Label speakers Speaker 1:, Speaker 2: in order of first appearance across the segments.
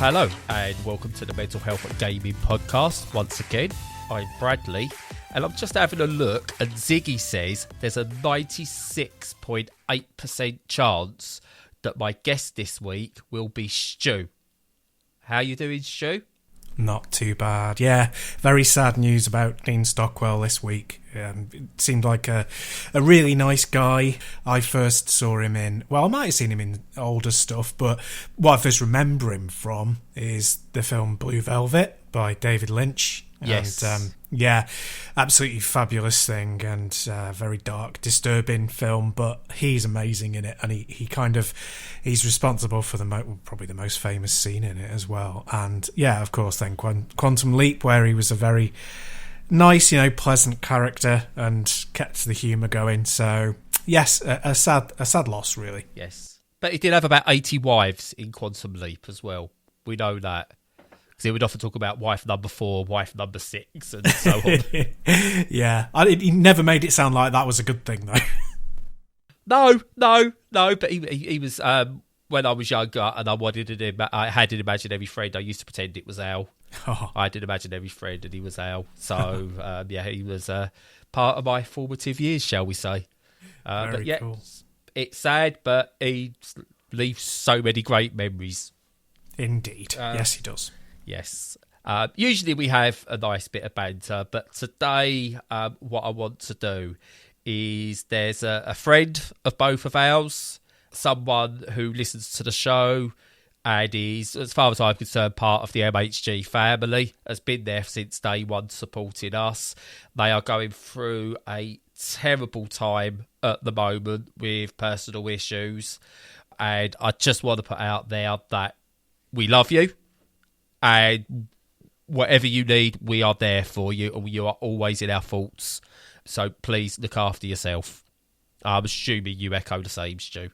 Speaker 1: Hello and welcome to the Mental Health and Gaming Podcast. Once again, I'm Bradley and I'm just having a look and Ziggy says there's a 96.8% chance that my guest this week will be Stu. How you doing, Stu?
Speaker 2: Not too bad. Yeah, very sad news about Dean Stockwell this week. It seemed like a really nice guy. I first saw him in, well, I might have seen him in older stuff, but what I first remember him from is the film Blue Velvet by David Lynch.
Speaker 1: Yes.
Speaker 2: And, yeah, absolutely fabulous thing and very dark, disturbing film, but he's amazing in it. And he's responsible for probably the most famous scene in it as well. And yeah, of course, then Quantum Leap, where he was a very nice, pleasant character and kept the humour going. So yes, a sad loss, really.
Speaker 1: Yes. But he did have about 80 wives in Quantum Leap as well. We know that. He would often talk about wife number 4, wife number 6, and so on.
Speaker 2: Yeah, he never made it sound like that was a good thing, though.
Speaker 1: No. But he was when I was younger, and I had an imaginary friend. I used to pretend it was Al.
Speaker 2: Oh.
Speaker 1: I had an imaginary friend, and he was Al. So yeah, he was part of my formative years, shall we say? But yeah,
Speaker 2: cool.
Speaker 1: It's sad, but he leaves so many great memories.
Speaker 2: Indeed, yes, he does.
Speaker 1: Yes. Usually we have a nice bit of banter, but today what I want to do is there's a friend of both of ours, someone who listens to the show and is, as far as I'm concerned, part of the MHG family, has been there since day one supporting us. They are going through a terrible time at the moment with personal issues, and I just want to put out there that we love you. And whatever you need, we are there for you, and you are always in our thoughts. So please look after yourself. I'm assuming you echo the same, Stu.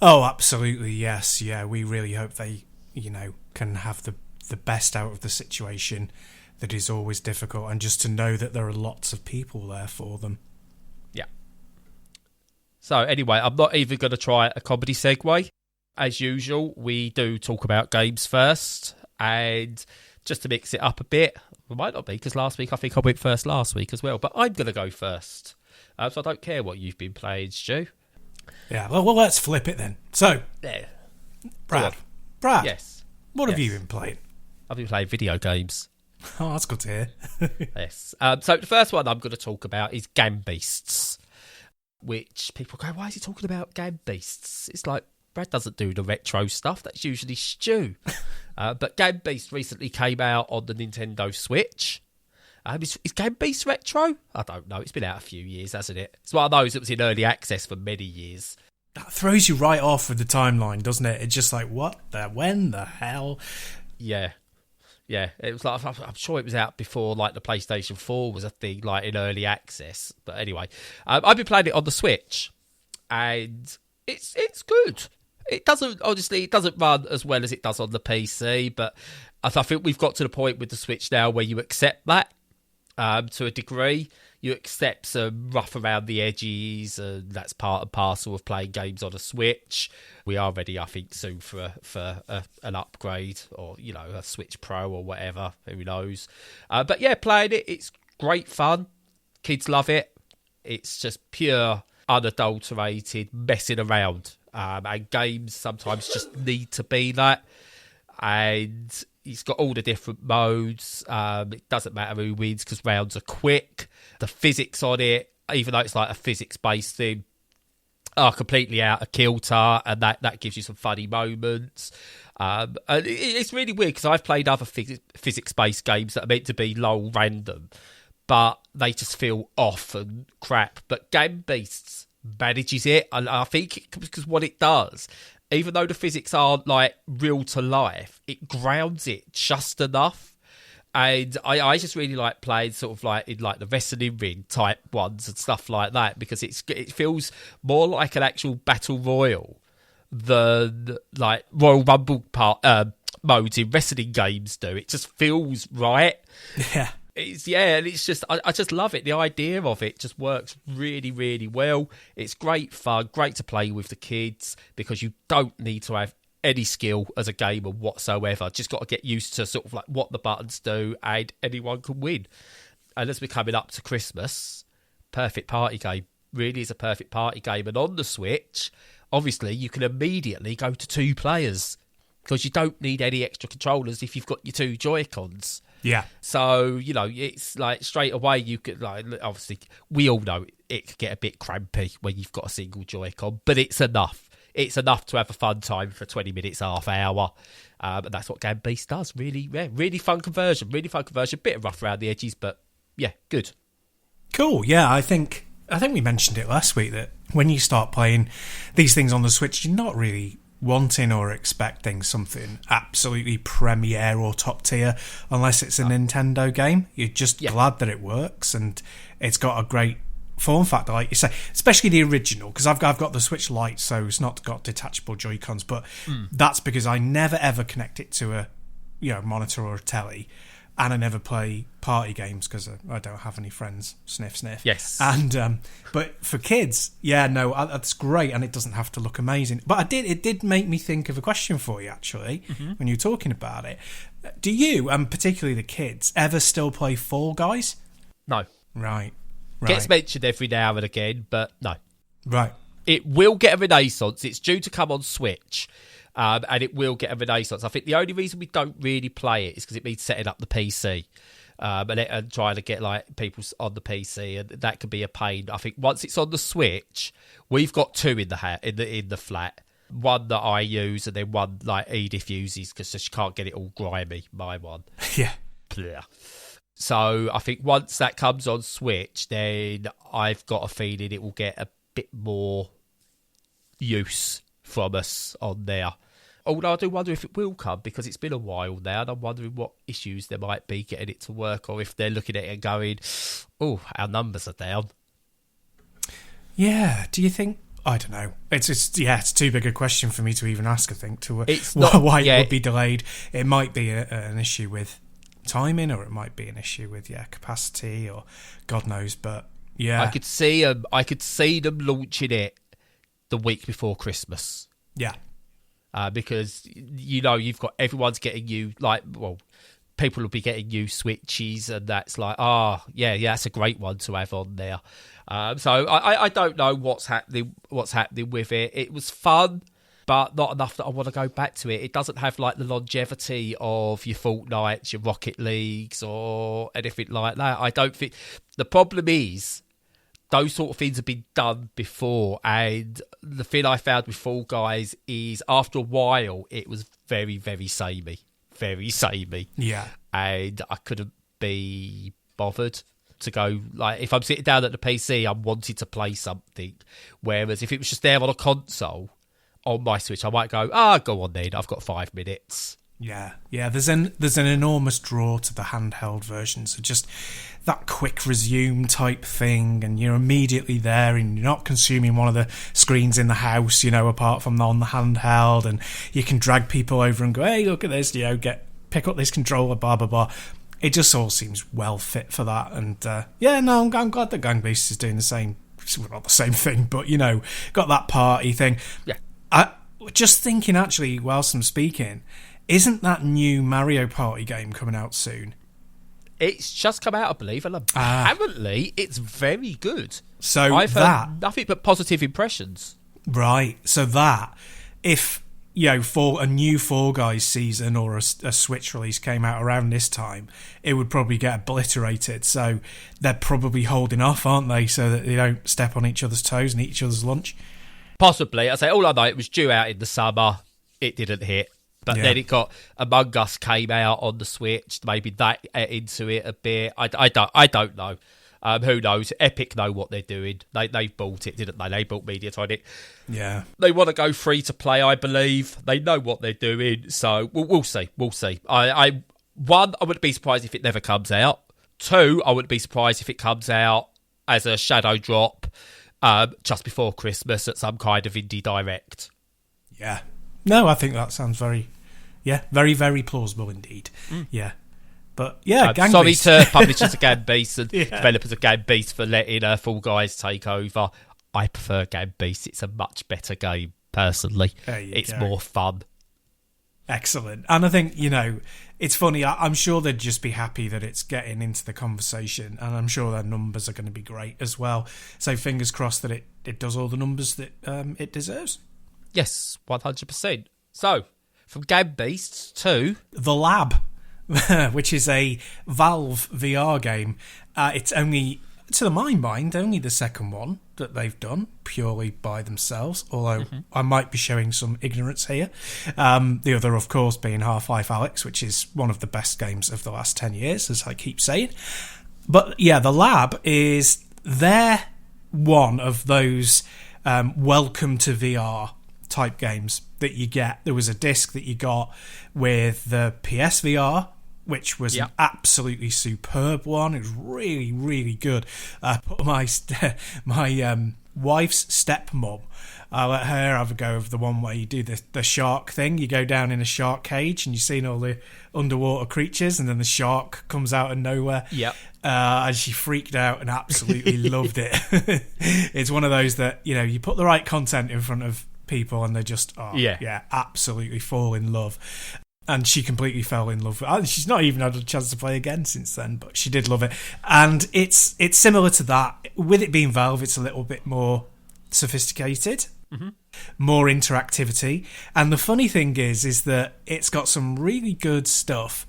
Speaker 2: Oh, absolutely, yes. Yeah, we really hope they, can have the best out of the situation that is always difficult, and just to know that there are lots of people there for them.
Speaker 1: Yeah. So anyway, I'm not even going to try a comedy segue. As usual, we do talk about games first. And just to mix it up a bit, it might not be, because last week I think I went first last week as well, but I'm going to go first. So I don't care what you've been playing, Stu.
Speaker 2: Yeah, well, let's flip it then. So,
Speaker 1: there.
Speaker 2: Brad,
Speaker 1: yes.
Speaker 2: What have you been playing?
Speaker 1: I've been playing video games.
Speaker 2: Oh, that's good to hear.
Speaker 1: Yes. So the first one I'm going to talk about is Game Beasts, which people go, why is he talking about Game Beasts? It's like, Brad doesn't do the retro stuff. That's usually Stu. But Game Beasts recently came out on the Nintendo Switch. Is Game Beasts retro? I don't know. It's been out a few years, hasn't it? It's one of those that was in early access for many years.
Speaker 2: That throws you right off with the timeline, doesn't it? It's just like, when the hell?
Speaker 1: Yeah. Yeah, it was like, I'm sure it was out before like the PlayStation 4 was a thing, like in early access. But anyway, I've been playing it on the Switch, and it's good. It doesn't run as well as it does on the PC, but I think we've got to the point with the Switch now where you accept that to a degree. You accept some rough around the edges, and that's part and parcel of playing games on a Switch. We are ready, I think, soon for an upgrade, or a Switch Pro or whatever. Who knows? But yeah, playing it, it's great fun. Kids love it. It's just pure, unadulterated messing around. And games sometimes just need to be that. And it's got all the different modes. It doesn't matter who wins because rounds are quick. The physics on it, even though it's like a physics-based thing, are completely out of kilter, and that gives you some funny moments. And it's really weird because I've played other physics-based games that are meant to be low random, but they just feel off and crap. But Game Beasts manages it, and I think because what it does, even though the physics aren't like real to life, it grounds it just enough. And I just really like playing sort of like in like the wrestling ring type ones and stuff like that, because it feels more like an actual battle royal than like Royal Rumble modes in wrestling games do. It just feels right.
Speaker 2: Yeah.
Speaker 1: And it's just, I just love it. The idea of it just works really, really well. It's great fun, great to play with the kids, because you don't need to have any skill as a gamer whatsoever. Just got to get used to sort of like what the buttons do, and anyone can win. And as we're coming up to Christmas, perfect party game. Really is a perfect party game. And on the Switch, obviously, you can immediately go to 2 players because you don't need any extra controllers if you've got your 2 Joy-Cons.
Speaker 2: Yeah.
Speaker 1: So, you know, it's like straight away you could, like, obviously, we all know it could get a bit crampy when you've got a single Joy-Con, but it's enough. It's enough to have a fun time for 20 minutes, half hour. And that's what Game Beast does. Really, yeah, really fun conversion. Really fun conversion. Bit rough around the edges, but yeah, good.
Speaker 2: Cool. Yeah, I think we mentioned it last week that when you start playing these things on the Switch, you're not really wanting or expecting something absolutely premiere or top tier unless it's a Nintendo game. You're just glad that it works and it's got a great form factor, like you say, especially the original, because I've got the Switch Lite, so it's not got detachable Joy-Cons, but that's because I never ever connect it to a monitor or a telly, and I never play party games because I don't have any friends. Sniff, sniff.
Speaker 1: Yes.
Speaker 2: And but for kids, that's great, and it doesn't have to look amazing. But it did make me think of a question for you, actually, when you were talking about it. Do you, and particularly the kids, ever still play Fall Guys?
Speaker 1: No.
Speaker 2: Right.
Speaker 1: Gets mentioned every now and again, but no.
Speaker 2: Right.
Speaker 1: It will get a renaissance. It's due to come on Switch. And it will get a renaissance. I think the only reason we don't really play it is because it means setting up the PC and trying to get like people on the PC, and that can be a pain. I think once it's on the Switch, we've got 2 in the flat. One that I use, and then one like Edith uses because she can't get it all grimy. My one,
Speaker 2: yeah.
Speaker 1: So I think once that comes on Switch, then I've got a feeling it will get a bit more use from us on there. Although I do wonder if it will come, because it's been a while now, and I'm wondering what issues there might be getting it to work, or if they're looking at it and going, oh, our numbers are down.
Speaker 2: Yeah, do you think... I don't know. It's too big a question for me to even ask, I think, to
Speaker 1: it's not,
Speaker 2: why it would be delayed. It might be an issue with timing, or it might be an issue with capacity, or God knows, but yeah.
Speaker 1: I could see them launching it the week before Christmas.
Speaker 2: Yeah.
Speaker 1: Because, you've got everyone's getting you, people will be getting you Switches, and that's like, that's a great one to have on there. So I don't know what's happening with it. It was fun, but not enough that I want to go back to it. It doesn't have like the longevity of your Fortnites, your Rocket Leagues, or anything like that. I don't think the problem is those sort of things have been done before, and the thing I found with Fall Guys is after a while it was very, very samey. Very samey.
Speaker 2: Yeah.
Speaker 1: And I couldn't be bothered to go, like, if I'm sitting down at the PC, I'm wanting to play something. Whereas if it was just there on a console, on my Switch, I might go, go on then, I've got 5 minutes.
Speaker 2: Yeah. There's an enormous draw to the handheld version, so just that quick resume type thing, and you're immediately there, and you're not consuming one of the screens in the house, apart from on the handheld, and you can drag people over and go, hey, look at this, pick up this controller, blah blah blah. It just all seems well fit for that, and I'm glad that Gang Beast is doing the same. Well, not the same thing, but got that party thing.
Speaker 1: Yeah.
Speaker 2: I just thinking, actually, whilst I'm speaking, isn't that new Mario Party game coming out soon?
Speaker 1: It's just come out, I believe, and apparently it's very good.
Speaker 2: So
Speaker 1: I've heard nothing but positive impressions.
Speaker 2: Right. So that, if for a new Fall Guys season or a Switch release came out around this time, it would probably get obliterated. So they're probably holding off, aren't they, so that they don't step on each other's toes and eat each other's lunch?
Speaker 1: Possibly. I say all I know, it was due out in the summer. It didn't hit. But then it got Among Us came out on the Switch. Maybe that into it a bit. I don't know. Who knows? Epic know what they're doing. They bought it, didn't they? They bought Mediatonic.
Speaker 2: Yeah.
Speaker 1: They want to go free to play, I believe. They know what they're doing. So we'll see. We'll see. I wouldn't be surprised if it never comes out. 2, I wouldn't be surprised if it comes out as a shadow drop just before Christmas at some kind of indie direct.
Speaker 2: Yeah. No, I think that sounds very, very, very plausible indeed. Yeah. But, Gang
Speaker 1: sorry
Speaker 2: Beast.
Speaker 1: to publishers of Game Beast and developers of Game Beast for letting Fall Guys take over. I prefer Game Beast. It's a much better game, personally. It's more fun.
Speaker 2: Excellent. And I think, it's funny. I'm sure they'd just be happy that it's getting into the conversation, and I'm sure their numbers are going to be great as well. So fingers crossed that it does all the numbers that it deserves.
Speaker 1: Yes, 100%. So, from Game Beasts to
Speaker 2: The Lab, which is a Valve VR game. It's only, to my mind, only the second one that they've done purely by themselves, although I might be showing some ignorance here. The other, of course, being Half-Life Alyx, which is one of the best games of the last 10 years, as I keep saying. But yeah, The Lab is their one of those welcome to VR type games that you get. There was a disc that you got with the PSVR, which was an absolutely superb one. It was really, really good. I put my wife's stepmom, I let her have a go of the one where you do the shark thing. You go down in a shark cage and you've seen all the underwater creatures, and then the shark comes out of nowhere.
Speaker 1: Yep.
Speaker 2: And she freaked out and absolutely loved it. It's one of those that, you put the right content in front of people and they just, absolutely fall in love. And she completely fell in love with it. She's not even had a chance to play again since then, but she did love it. And it's similar to that. With it being Valve, it's a little bit more sophisticated, more interactivity. And the funny thing is that it's got some really good stuff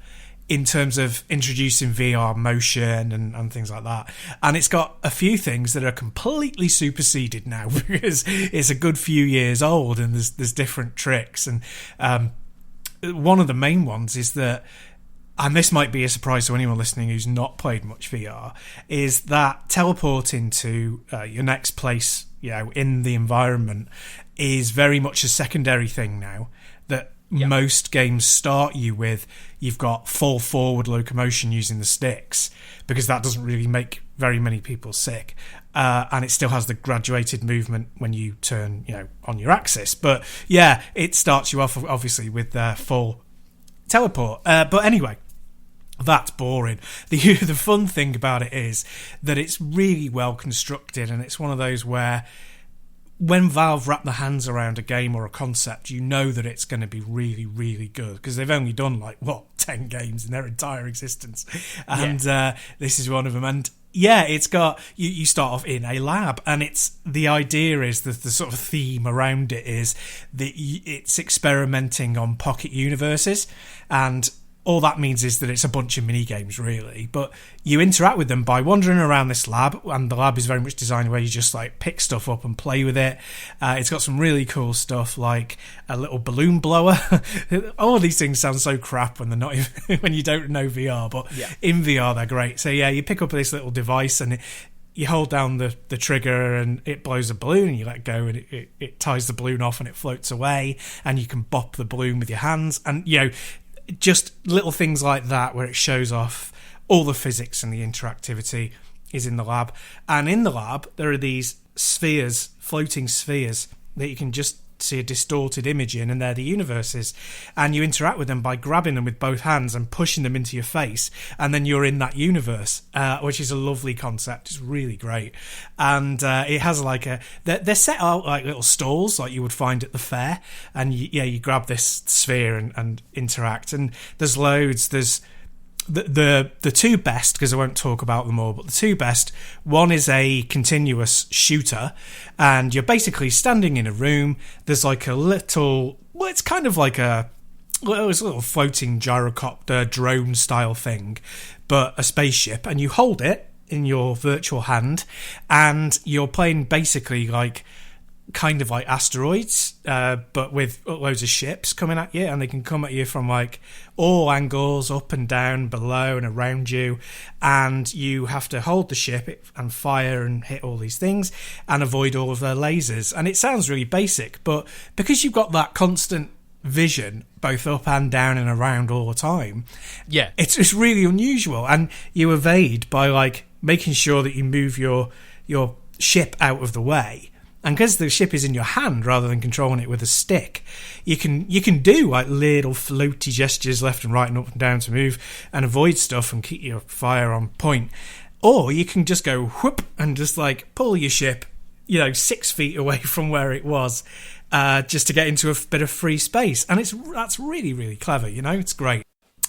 Speaker 2: in terms of introducing VR motion and things like that. And it's got a few things that are completely superseded now because it's a good few years old and there's different tricks. And one of the main ones is that, and this might be a surprise to anyone listening who's not played much VR, is that teleporting to your next place, in the environment is very much a secondary thing now. That most games start you with, you've got full forward locomotion using the sticks, because that doesn't really make very many people sick. And it still has the graduated movement when you turn, on your axis. But yeah, it starts you off obviously with full teleport. But anyway, that's boring. The fun thing about it is that it's really well constructed, and it's one of those where when Valve wrap their hands around a game or a concept, you know that it's going to be really, really good, because they've only done 10 games in their entire existence, and this is one of them. And it's got you start off in a lab, and the idea is that the sort of theme around it is that it's experimenting on pocket universes, and all that means is that it's a bunch of mini games, really. But you interact with them by wandering around this lab, and the lab is very much designed where you just pick stuff up and play with it. It's got some really cool stuff like a little balloon blower. All of these things sound so crap when they're not even, when you don't know VR, but in VR they're great. So you pick up this little device and you hold down the trigger and it blows a balloon, and you let go and it ties the balloon off and it floats away, and you can bop the balloon with your hands, and just little things like that where it shows off all the physics and the interactivity is in the lab. And in the lab there are these spheres, floating spheres, that you can just see a distorted image in, and they're the universes, and you interact with them by grabbing them with both hands and pushing them into your face, and then you're in that universe, which is a lovely concept. It's really great. And it has they're set out like little stalls like you would find at the fair, and you grab this sphere and interact, and there's loads. There's the two best, because I won't talk about them all, but the two best, one is a continuous shooter, and you're basically standing in a room. There's a little, it's kind of like it's a little floating gyrocopter drone style thing, but a spaceship, and you hold it in your virtual hand, and you're playing basically kind of like asteroids, but with loads of ships coming at you, and they can come at you from all angles, up and down, below and around you, and you have to hold the ship and fire and hit all these things and avoid all of their lasers. And it sounds really basic, but because you've got that constant vision both up and down and around all the time, it's really unusual. And you evade by making sure that you move your ship out of the way. And because the ship is in your hand rather than controlling it with a stick, you can do little floaty gestures left and right and up and down to move and avoid stuff and keep your fire on point. Or you can just go whoop and just pull your ship 6 feet away from where it was, just to get into a bit of free space. And that's really, really clever, it's great.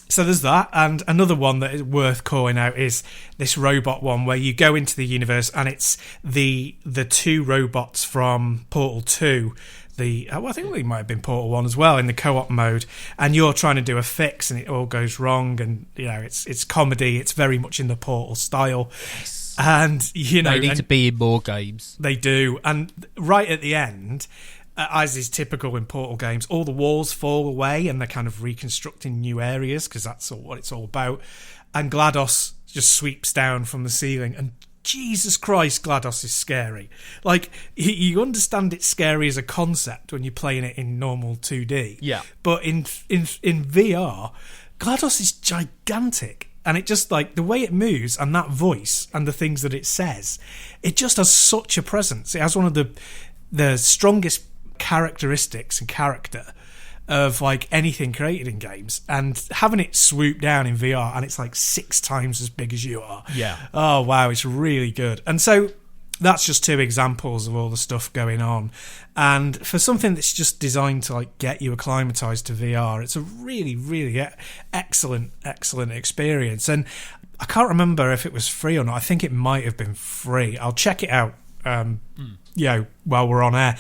Speaker 2: So there's that, and another one that is worth calling out is this robot one where you go into the universe and it's the two robots from Portal 2, I think they might have been Portal 1 as well, in the co-op mode, and you're trying to do a fix and it all goes wrong, and it's comedy, it's very much in the Portal style.
Speaker 1: Yes.
Speaker 2: And
Speaker 1: they need to be in more games.
Speaker 2: They do, and right at the end, as is typical in Portal games, all the walls fall away and they're kind of reconstructing new areas because that's what it's all about. And GLaDOS just sweeps down from the ceiling, and Jesus Christ, GLaDOS is scary. Like, you understand it's scary as a concept when you're playing it in normal 2D.
Speaker 1: Yeah.
Speaker 2: But in VR, GLaDOS is gigantic. And it just, like, the way it moves and that voice and the things that it says, it just has such a presence. It has one of the strongest characteristics and character of like anything created in games, and having it swoop down in VR and it's like 6 times as big as you are.
Speaker 1: Yeah.
Speaker 2: Oh wow, it's really good. And so that's just 2 examples of all the stuff going on. And for something that's just designed to like get you acclimatized to VR, it's a really, really excellent experience. And I can't remember if it was free or not. I think it might have been free. I'll check it out while we're on air.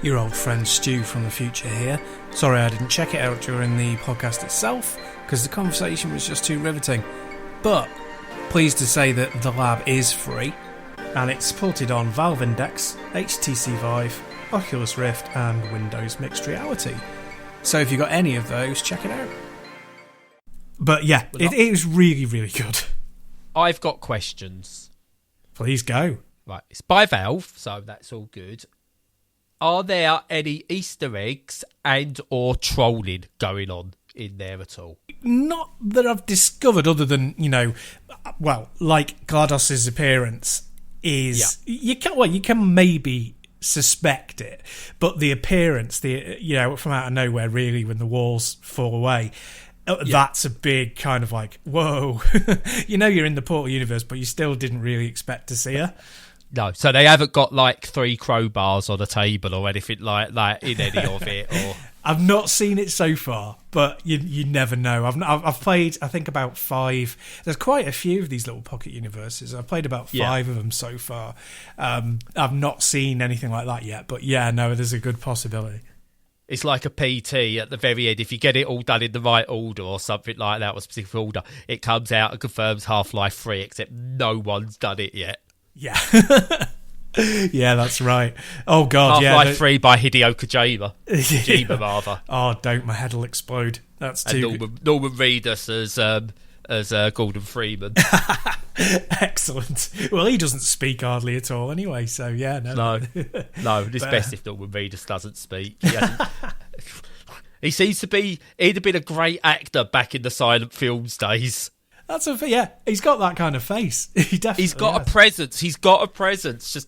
Speaker 2: Your old friend Stu from the future here. Sorry I didn't check it out during the podcast itself because the conversation was just too riveting. But pleased to say that the lab is free, and it's supported on Valve Index, HTC Vive, Oculus Rift and Windows Mixed Reality. So if you've got any of those, check it out. But yeah, it is really, really good.
Speaker 1: I've got questions.
Speaker 2: Please go.
Speaker 1: Right, it's by Valve, so that's all good. Are there any Easter eggs and or trolling going on in there at all?
Speaker 2: Not that I've discovered, other than, like GLaDOS's appearance is... Yeah. You can maybe suspect it, but the appearance, from out of nowhere, really, when the walls fall away... That's a big kind of like, whoa. You're in the Portal universe, but you still didn't really expect to see her.
Speaker 1: No, so they haven't got like 3 crowbars on a table or anything like that in any of it. Or
Speaker 2: I've not seen it so far, but you never know. I've played, I think, about 5. There's quite a few of these little pocket universes. I've played about 5 of them so far. I've not seen anything like that yet, but yeah, no, there's a good possibility.
Speaker 1: It's like a PT at the very end. If you get it all done in the right order or something like that, or a specific order, it comes out and confirms Half-Life 3, except no one's done it yet.
Speaker 2: Yeah. Yeah, that's right. Oh, God,
Speaker 1: Half-Life 3 by Hideo Kojima. Kojima, rather.
Speaker 2: Oh, don't. My head will explode. That's too
Speaker 1: good. Norman Reedus as Gordon Freeman.
Speaker 2: Excellent. Well, he doesn't speak hardly at all anyway, so yeah.
Speaker 1: No, it's best if Norman Reedus doesn't speak. He seems to be... He'd have been a great actor back in the silent films days.
Speaker 2: He's got that kind of face. He definitely
Speaker 1: He's got a presence. He's got a presence.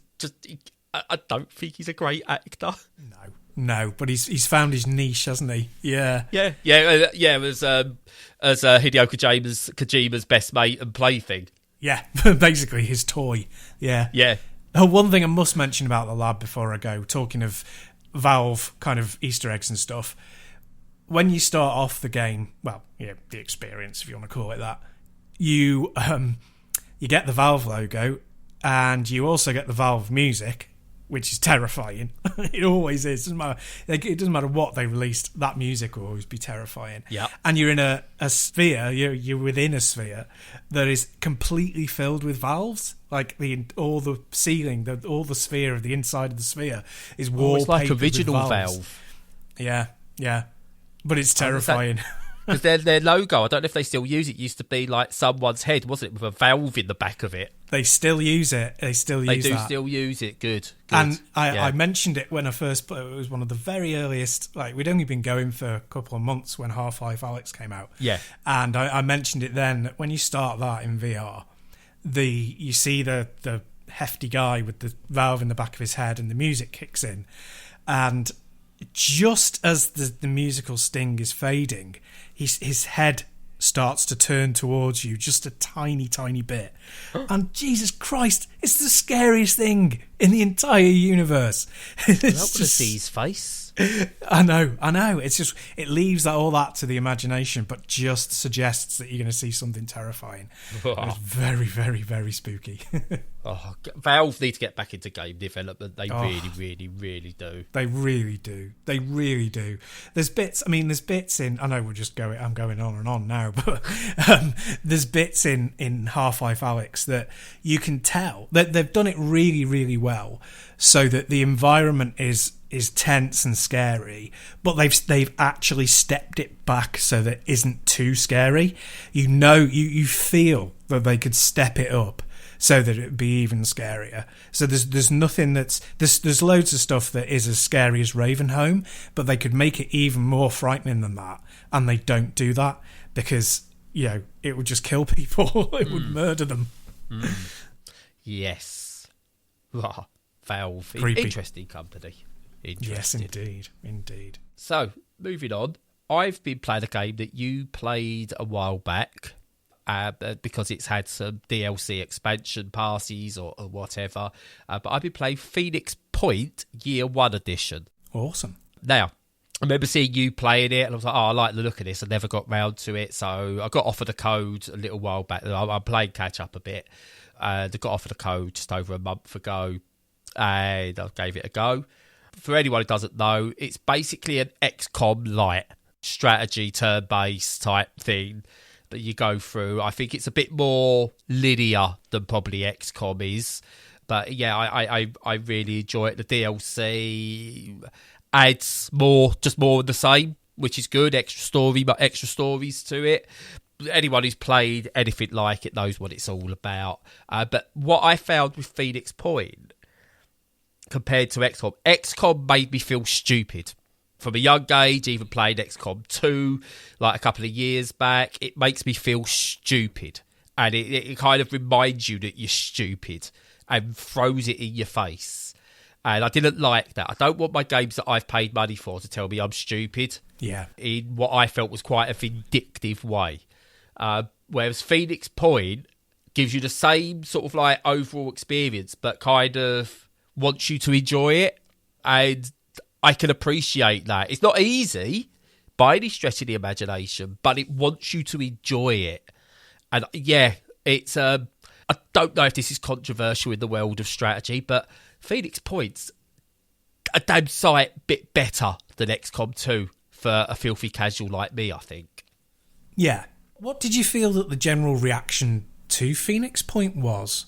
Speaker 1: I don't think he's a great actor.
Speaker 2: No, but he's found his niche, hasn't he? Yeah.
Speaker 1: Yeah. It was as Hideo Kojima's best mate and plaything.
Speaker 2: Yeah, basically his toy. Yeah.
Speaker 1: Yeah.
Speaker 2: Oh, one thing I must mention about the lab before I go, talking of Valve kind of Easter eggs and stuff, when you start off the game, the experience, if you want to call it that, you get the Valve logo, and you also get the Valve music, which is terrifying. It always is. It doesn't matter what they released. That music will always be terrifying.
Speaker 1: Yeah. And
Speaker 2: you're in a sphere. You're within a sphere that is completely filled with valves. Like all the ceiling, all the sphere of the inside of the sphere is wallpapered.
Speaker 1: It's like original
Speaker 2: with valves.
Speaker 1: Valve.
Speaker 2: Yeah. But it's terrifying.
Speaker 1: Because their logo, I don't know if they still use it, used to be like someone's head, wasn't it, with a valve in the back of it?
Speaker 2: They still use it. They still use that.
Speaker 1: Still use it. Good.
Speaker 2: And I mentioned it when I first put it. It was one of the very earliest. Like, we'd only been going for a couple of months when Half-Life Alyx came out.
Speaker 1: Yeah.
Speaker 2: And I mentioned it then. When you start that in VR, you see the hefty guy with the valve in the back of his head, and the music kicks in, and just as the musical sting is fading, his head starts to turn towards you just a tiny bit, and Jesus Christ, it's the scariest thing. in the entire universe.
Speaker 1: I'm not going to see his face.
Speaker 2: I know. It's just, it leaves all that to the imagination, but just suggests that you're going to see something terrifying. It's very, very, very spooky.
Speaker 1: Valve need to get back into game development. They really, really, really do.
Speaker 2: They really do. They really do. There's bits in, I know I'm going on and on now, but there's bits in Half-Life Alyx that you can tell that they've done it really, really well, so that the environment is tense and scary, but they've actually stepped it back so that it isn't too scary. You feel that they could step it up so that it'd be even scarier. So there's nothing there's loads of stuff that is as scary as Ravenholm, but they could make it even more frightening than that, and they don't do that because it would just kill people. It would murder them.
Speaker 1: Yes. Valve,
Speaker 2: Creepy.
Speaker 1: interesting company.
Speaker 2: Yes, indeed.
Speaker 1: So, moving on. I've been playing a game that you played a while back because it's had some DLC expansion passes or whatever. But I've been playing Phoenix Point Year 1 Edition.
Speaker 2: Awesome.
Speaker 1: Now, I remember seeing you playing it, and I was like, I like the look of this. I never got round to it, so I got offered a code a little while back. I'm playing catch-up a bit. I got offered a code just over a month ago, and I gave it a go. For anyone who doesn't know, it's basically an XCOM light strategy turn-based type thing that you go through. I think it's a bit more linear than probably XCOM is, but yeah, I really enjoy it. The DLC adds more of the same, which is good. Extra stories to it. Anyone who's played anything like it knows what it's all about. But what I found with Phoenix Point compared to XCOM made me feel stupid. From a young age, even playing XCOM 2 like a couple of years back, it makes me feel stupid. And it kind of reminds you that you're stupid and throws it in your face. And I didn't like that. I don't want my games that I've paid money for to tell me I'm stupid.
Speaker 2: Yeah.
Speaker 1: In what I felt was quite a vindictive way. Whereas Phoenix Point gives you the same sort of like overall experience, but kind of wants you to enjoy it, and I can appreciate that. It's not easy by any stretch of the imagination, but it wants you to enjoy it. And yeah, it's I don't know if this is controversial in the world of strategy, but Phoenix Point's a damn sight bit better than XCOM 2 for a filthy casual like me, I think.
Speaker 2: Yeah. What did you feel that the general reaction to Phoenix Point was?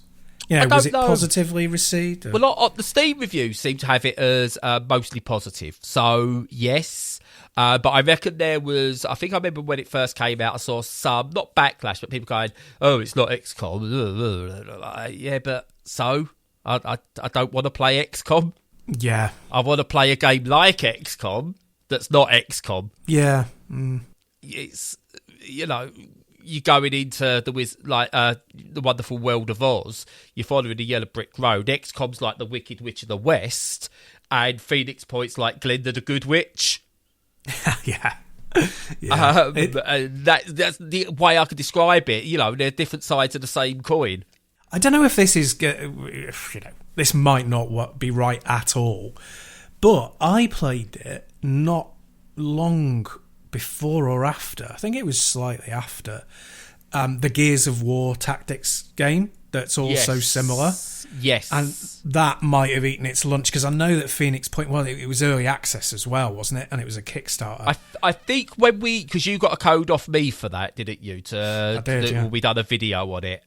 Speaker 2: Was it positively received? Or?
Speaker 1: Well, the Steam reviews seem to have it as mostly positive. So, yes. But I reckon I remember when it first came out, I saw some, not backlash, but people going, oh, it's not XCOM. Yeah, but so? I don't want to play XCOM.
Speaker 2: Yeah.
Speaker 1: I want to play a game like XCOM that's not XCOM.
Speaker 2: Yeah.
Speaker 1: It's, you're going into the wonderful world of Oz. You're following the yellow brick road. XCOM's like the Wicked Witch of the West, and Phoenix Point's like Glinda the Good Witch.
Speaker 2: Yeah.
Speaker 1: That's the way I could describe it. They're different sides of the same coin.
Speaker 2: I don't know if this is, this might not be right at all, but I played it not long before or after. I think it was slightly after the Gears of War tactics game that's also similar.
Speaker 1: Yes.
Speaker 2: And that might have eaten its lunch, because I know that Phoenix Point, it was early access as well, wasn't it? And it was a Kickstarter.
Speaker 1: I think because you got a code off me for that, didn't you?
Speaker 2: I did, yeah.
Speaker 1: We done a video on it.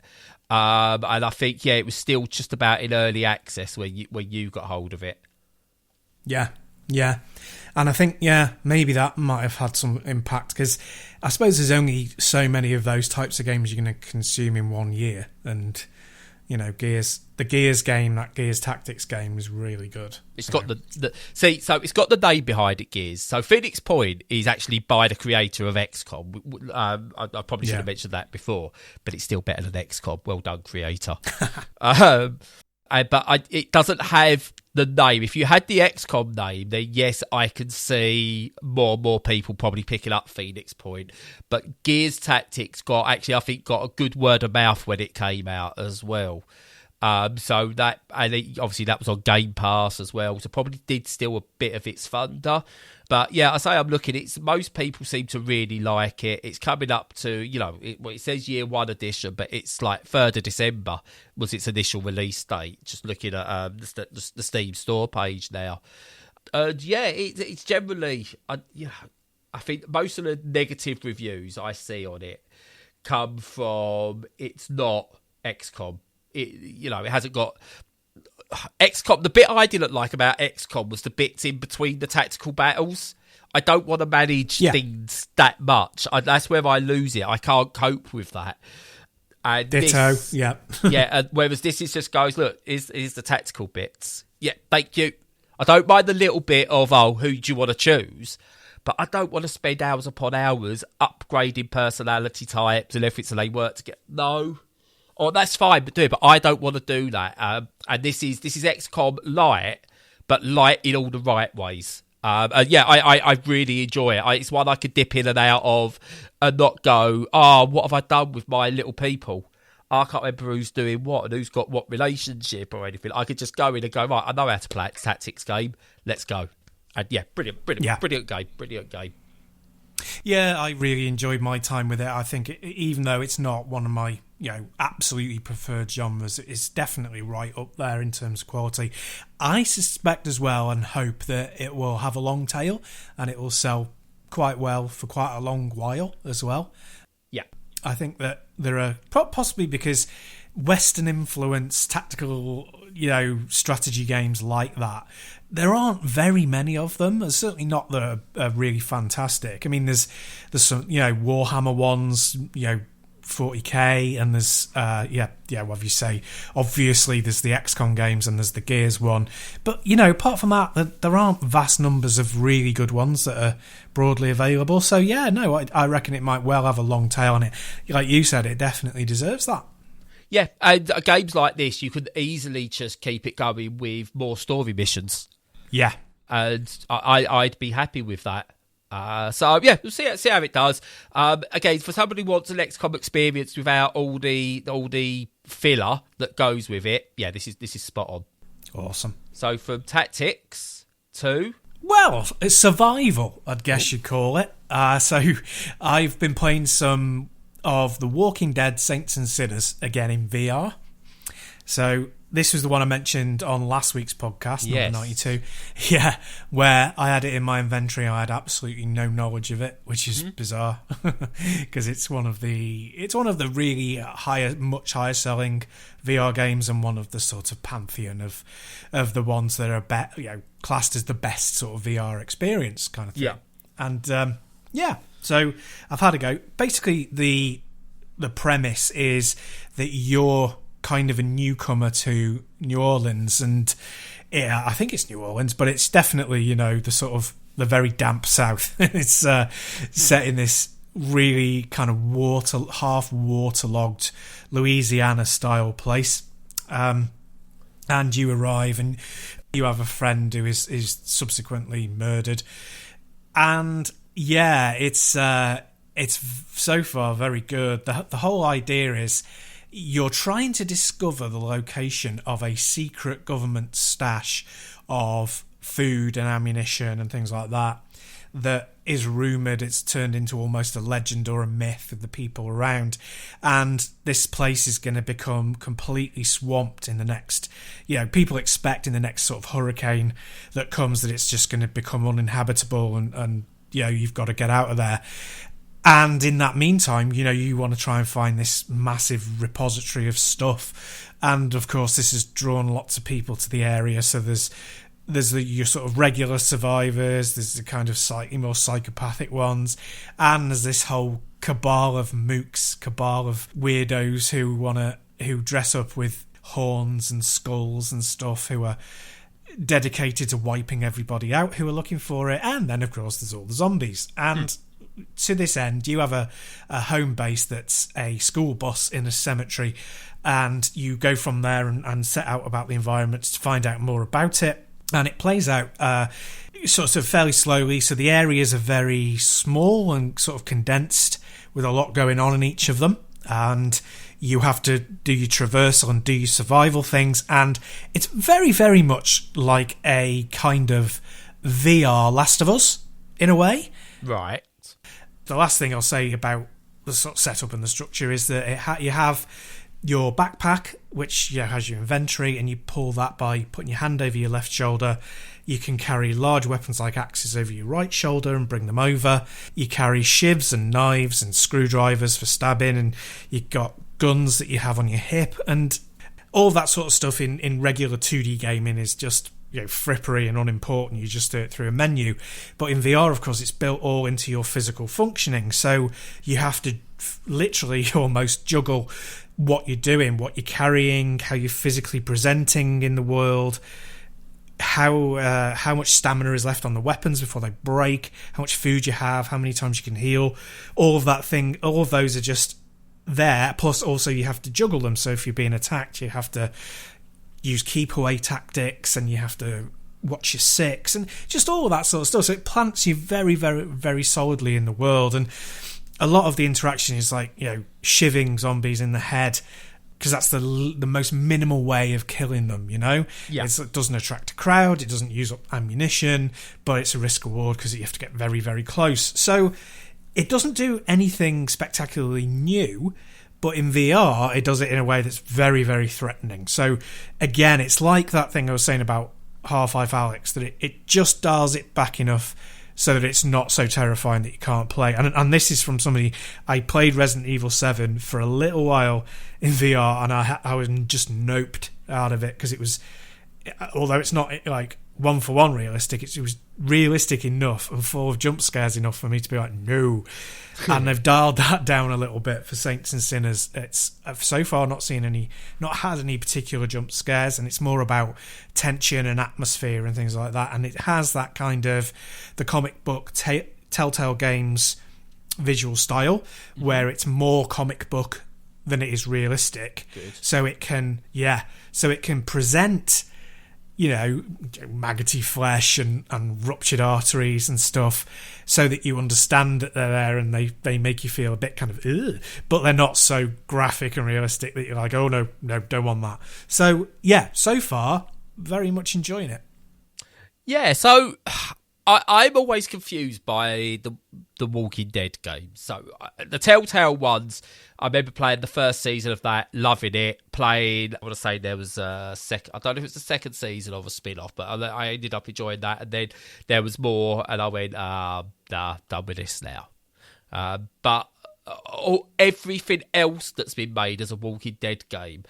Speaker 1: And I think, it was still just about in early access when you got hold of it.
Speaker 2: Yeah. And I think, maybe that might have had some impact, because I suppose there's only so many of those types of games you're going to consume in 1 year. And, the Gears game, that Gears Tactics game is really good.
Speaker 1: It's got so it's got the name behind it, Gears. So Phoenix Point is actually by the creator of XCOM. I probably should have mentioned that before, but it's still better than XCOM. Well done, creator. But it doesn't have the name. If you had the XCOM name, then yes, I can see more people probably picking up Phoenix Point. But Gears Tactics I think got a good word of mouth when it came out as well. So that, and obviously that was on Game Pass as well, so probably did steal a bit of its thunder. But yeah, I say I'm looking. It's most people seem to really like it. It's coming up to, it says year one edition, but it's like 3rd of December was its initial release date. Just looking at the Steam store page now. It's generally, I think most of the negative reviews I see on it come from it's not XCOM. It hasn't got XCOM. The bit I didn't like about XCOM was the bits in between the tactical battles. I don't want to manage things that much. That's where I lose it. I can't cope with that. And
Speaker 2: Ditto.
Speaker 1: And whereas this is just goes, look, is the tactical bits. Yeah, thank you. I don't mind the little bit of, who do you want to choose? But I don't want to spend hours upon hours upgrading personality types and everything so they work together. No. Oh, that's fine, but do it. But I don't want to do that. And this is XCOM light, but light in all the right ways. I really enjoy it. It's one I could dip in and out of and not go, what have I done with my little people? I can't remember who's doing what and who's got what relationship or anything. I could just go in and go, right, I know how to play a tactics game. Let's go. And brilliant game.
Speaker 2: Yeah, I really enjoyed my time with it. I think even though it's not one of my absolutely preferred genres, it's definitely right up there in terms of quality. I suspect as well and hope that it will have a long tail and it will sell quite well for quite a long while as well.
Speaker 1: Yeah.
Speaker 2: I think that there are possibly because Western influence tactical, strategy games like that, there aren't very many of them. There's certainly not that are really fantastic. I mean, there's some, Warhammer ones, 40k, and there's whatever you say. Obviously, there's the XCOM games and there's the Gears one. But apart from that, there aren't vast numbers of really good ones that are broadly available. So I reckon it might well have a long tail on it. Like you said, it definitely deserves that.
Speaker 1: Yeah, and games like this, you could easily just keep it going with more story missions.
Speaker 2: Yeah,
Speaker 1: and I'd be happy with that. We'll see how it does. Again, for somebody who wants an XCOM experience without all the filler that goes with it, this is spot on.
Speaker 2: Awesome.
Speaker 1: So from tactics to
Speaker 2: it's survival, I'd guess you'd call it. So I've been playing some of The Walking Dead: Saints and Sinners again in VR. So this was the one I mentioned on last week's podcast, number 92. Yeah, where I had it in my inventory. I had absolutely no knowledge of it, which is bizarre because it's one of the really much higher selling VR games and one of the sort of pantheon of the ones that are classed as the best sort of VR experience kind of thing.
Speaker 1: Yeah,
Speaker 2: and so I've had a go. Basically, the premise is that you're kind of a newcomer to New Orleans, and I think it's New Orleans, but it's definitely the sort of the very damp South. It's set in this really kind of half waterlogged Louisiana style place, and you arrive and you have a friend who is subsequently murdered, and it's so far very good. The whole idea is you're trying to discover the location of a secret government stash of food and ammunition and things like that is rumoured. It's turned into almost a legend or a myth of the people around, and this place is going to become completely swamped in the next, people expect in the next sort of hurricane that comes that it's just going to become uninhabitable and you've got to get out of there. And in that meantime, you want to try and find this massive repository of stuff. And of course, this has drawn lots of people to the area. So there's your sort of regular survivors, there's the kind of slightly more psychopathic ones, and there's this whole cabal of mooks, cabal of weirdos who dress up with horns and skulls and stuff, who are dedicated to wiping everybody out who are looking for it. And then, of course, there's all the zombies. And to this end, you have a home base that's a school bus in a cemetery, and you go from there and set out about the environment to find out more about it. And it plays out sort of fairly slowly, so the areas are very small and sort of condensed with a lot going on in each of them. And You have to do your traversal and do your survival things, and it's very, very much like a kind of VR Last of Us, in a way.
Speaker 1: Right.
Speaker 2: The last thing I'll say about the sort of setup and the structure is that you have your backpack, which has your inventory, and you pull that by putting your hand over your left shoulder. You can carry large weapons like axes over your right shoulder and bring them over. You carry shivs and knives and screwdrivers for stabbing, and you've got guns that you have on your hip, and all that sort of stuff in regular 2D gaming is just frippery and unimportant. You just do it through a menu. But in VR, of course, it's built all into your physical functioning, so you have to literally almost juggle what you're doing, what you're carrying, how you're physically presenting in the world, how much stamina is left on the weapons before they break, how much food you have, how many times you can heal. All of those are just there. Plus, also you have to juggle them. So if you're being attacked, you have to use keep away tactics, and you have to watch your six, and just all of that sort of stuff. So it plants you very, very, very solidly in the world. And a lot of the interaction is like shivving zombies in the head, because that's the most minimal way of killing them. Yeah. It doesn't attract a crowd, it doesn't use up ammunition, but it's a risk reward because you have to get very, very close. So it doesn't do anything spectacularly new, but in VR it does it in a way that's very, very threatening. So again, it's like that thing I was saying about Half-Life Alyx, that it just dials it back enough so that it's not so terrifying that you can't play. And this is from somebody. I played Resident Evil 7 for a little while in VR, and I was just noped out of it, because it was, although it's not like one-for-one realistic, it was realistic enough and full of jump scares enough for me to be like, no. And they've dialed that down a little bit for Saints and Sinners. I've so far not had any particular jump scares, and it's more about tension and atmosphere and things like that. And it has that kind of the comic book Telltale Games visual style, where it's more comic book than it is realistic.
Speaker 1: Good.
Speaker 2: So it can present maggoty flesh and ruptured arteries and stuff, so that you understand that they're there, and they make you feel a bit kind of ugh, but they're not so graphic and realistic that you're like, oh no, don't want that. So yeah, so far very much enjoying it.
Speaker 1: Yeah, so I'm always confused by the Walking Dead games. So the Telltale ones, I remember playing the first season of that, loving it. I want to say there was a second. I don't know if it's the second season of a spin-off, but I ended up enjoying that. And then there was more, and I went, nah, done with this now. But everything else that's been made as a Walking Dead game,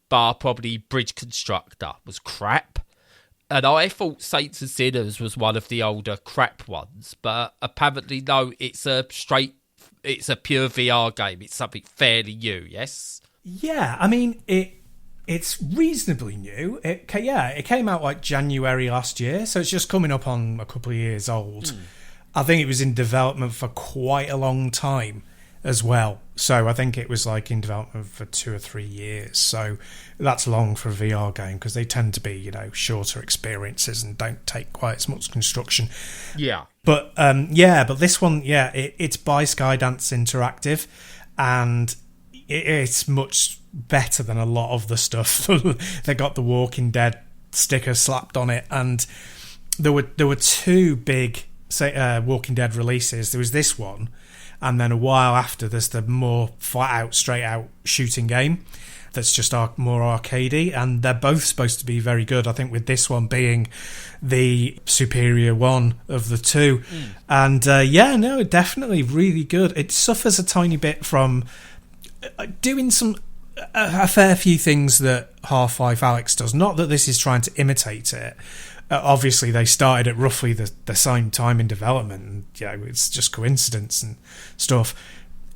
Speaker 1: bar probably Bridge Constructor, was crap. And I thought Saints and Sinners was one of the older crap ones, but apparently no, it's a pure VR game. It's something fairly new, yes?
Speaker 2: Yeah, I mean, it's reasonably new. It came out like January last year, so it's just coming up on a couple of years old. I think it was in development for quite a long time as well. So I think it was like in development for 2 or 3 years. So that's long for a VR game, because they tend to be, shorter experiences and don't take quite as much construction.
Speaker 1: Yeah.
Speaker 2: But this one, it's by Skydance Interactive, and it's much better than a lot of the stuff. They got the Walking Dead sticker slapped on it, and there were 2 big Walking Dead releases. There was this one, and then a while after there's the more flat out, straight out shooting game that's just more arcadey, and they're both supposed to be very good. I think with this one being the superior one of the 2. And definitely really good. It suffers a tiny bit from doing a fair few things that Half-Life Alyx does. Not that this is trying to imitate it. Obviously, they started at roughly the same time in development, and it's just coincidence and stuff.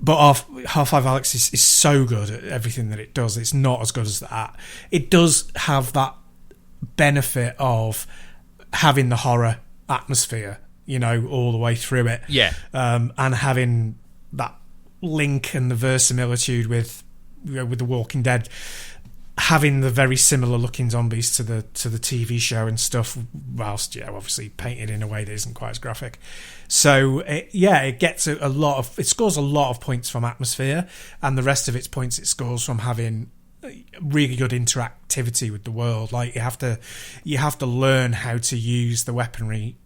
Speaker 2: But Half-Life Alyx is so good at everything that it does. It's not as good as that. It does have that benefit of having the horror atmosphere, all the way through it.
Speaker 1: Yeah.
Speaker 2: And having that link and the verisimilitude with The Walking Dead. having the very similar looking zombies to the TV show and stuff, whilst obviously painted in a way that isn't quite as graphic. So it gets it scores a lot of points from atmosphere, and the rest of its points it scores from having really good interactivity with the world. Like you have to learn how to use the weaponry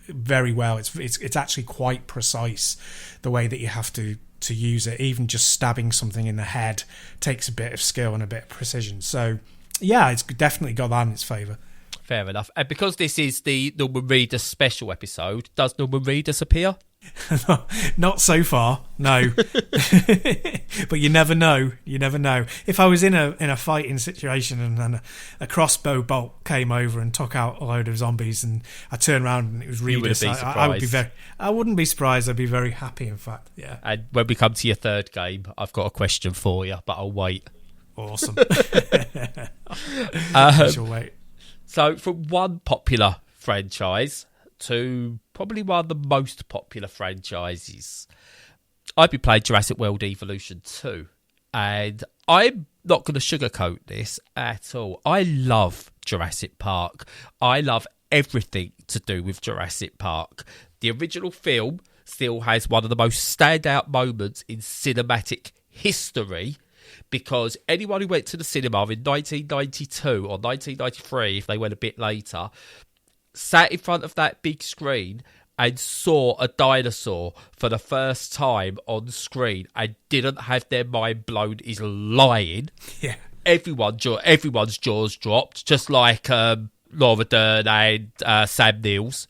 Speaker 2: very well. It's actually quite precise, the way that you have to use it. Even just stabbing something in the head takes a bit of skill and a bit of precision. So yeah, it's definitely got that in its favour.
Speaker 1: Fair enough. And because this is the Norman Reedus special episode, does Norman Reedus appear?
Speaker 2: Not so far, no. But you never know. If I was in a fighting situation and then a crossbow bolt came over and took out a load of zombies, and I turned around and it was Reedus, I wouldn't be surprised. I'd be very happy, in fact. Yeah.
Speaker 1: And when we come to your third game, I've got a question for you, but I'll wait.
Speaker 2: Awesome.
Speaker 1: I
Speaker 2: shall wait.
Speaker 1: So from one popular franchise to probably one of the most popular franchises, I've been playing Jurassic World Evolution 2, and I'm not going to sugarcoat this at all. I love Jurassic Park. I love everything to do with Jurassic Park. The original film still has one of the most standout moments in cinematic history, because anyone who went to the cinema in 1992 or 1993, if they went a bit later, sat in front of that big screen and saw a dinosaur for the first time on screen and didn't have their mind blown is lying.
Speaker 2: Yeah.
Speaker 1: Everyone's jaws dropped, just like Laura Dern and Sam Neill's.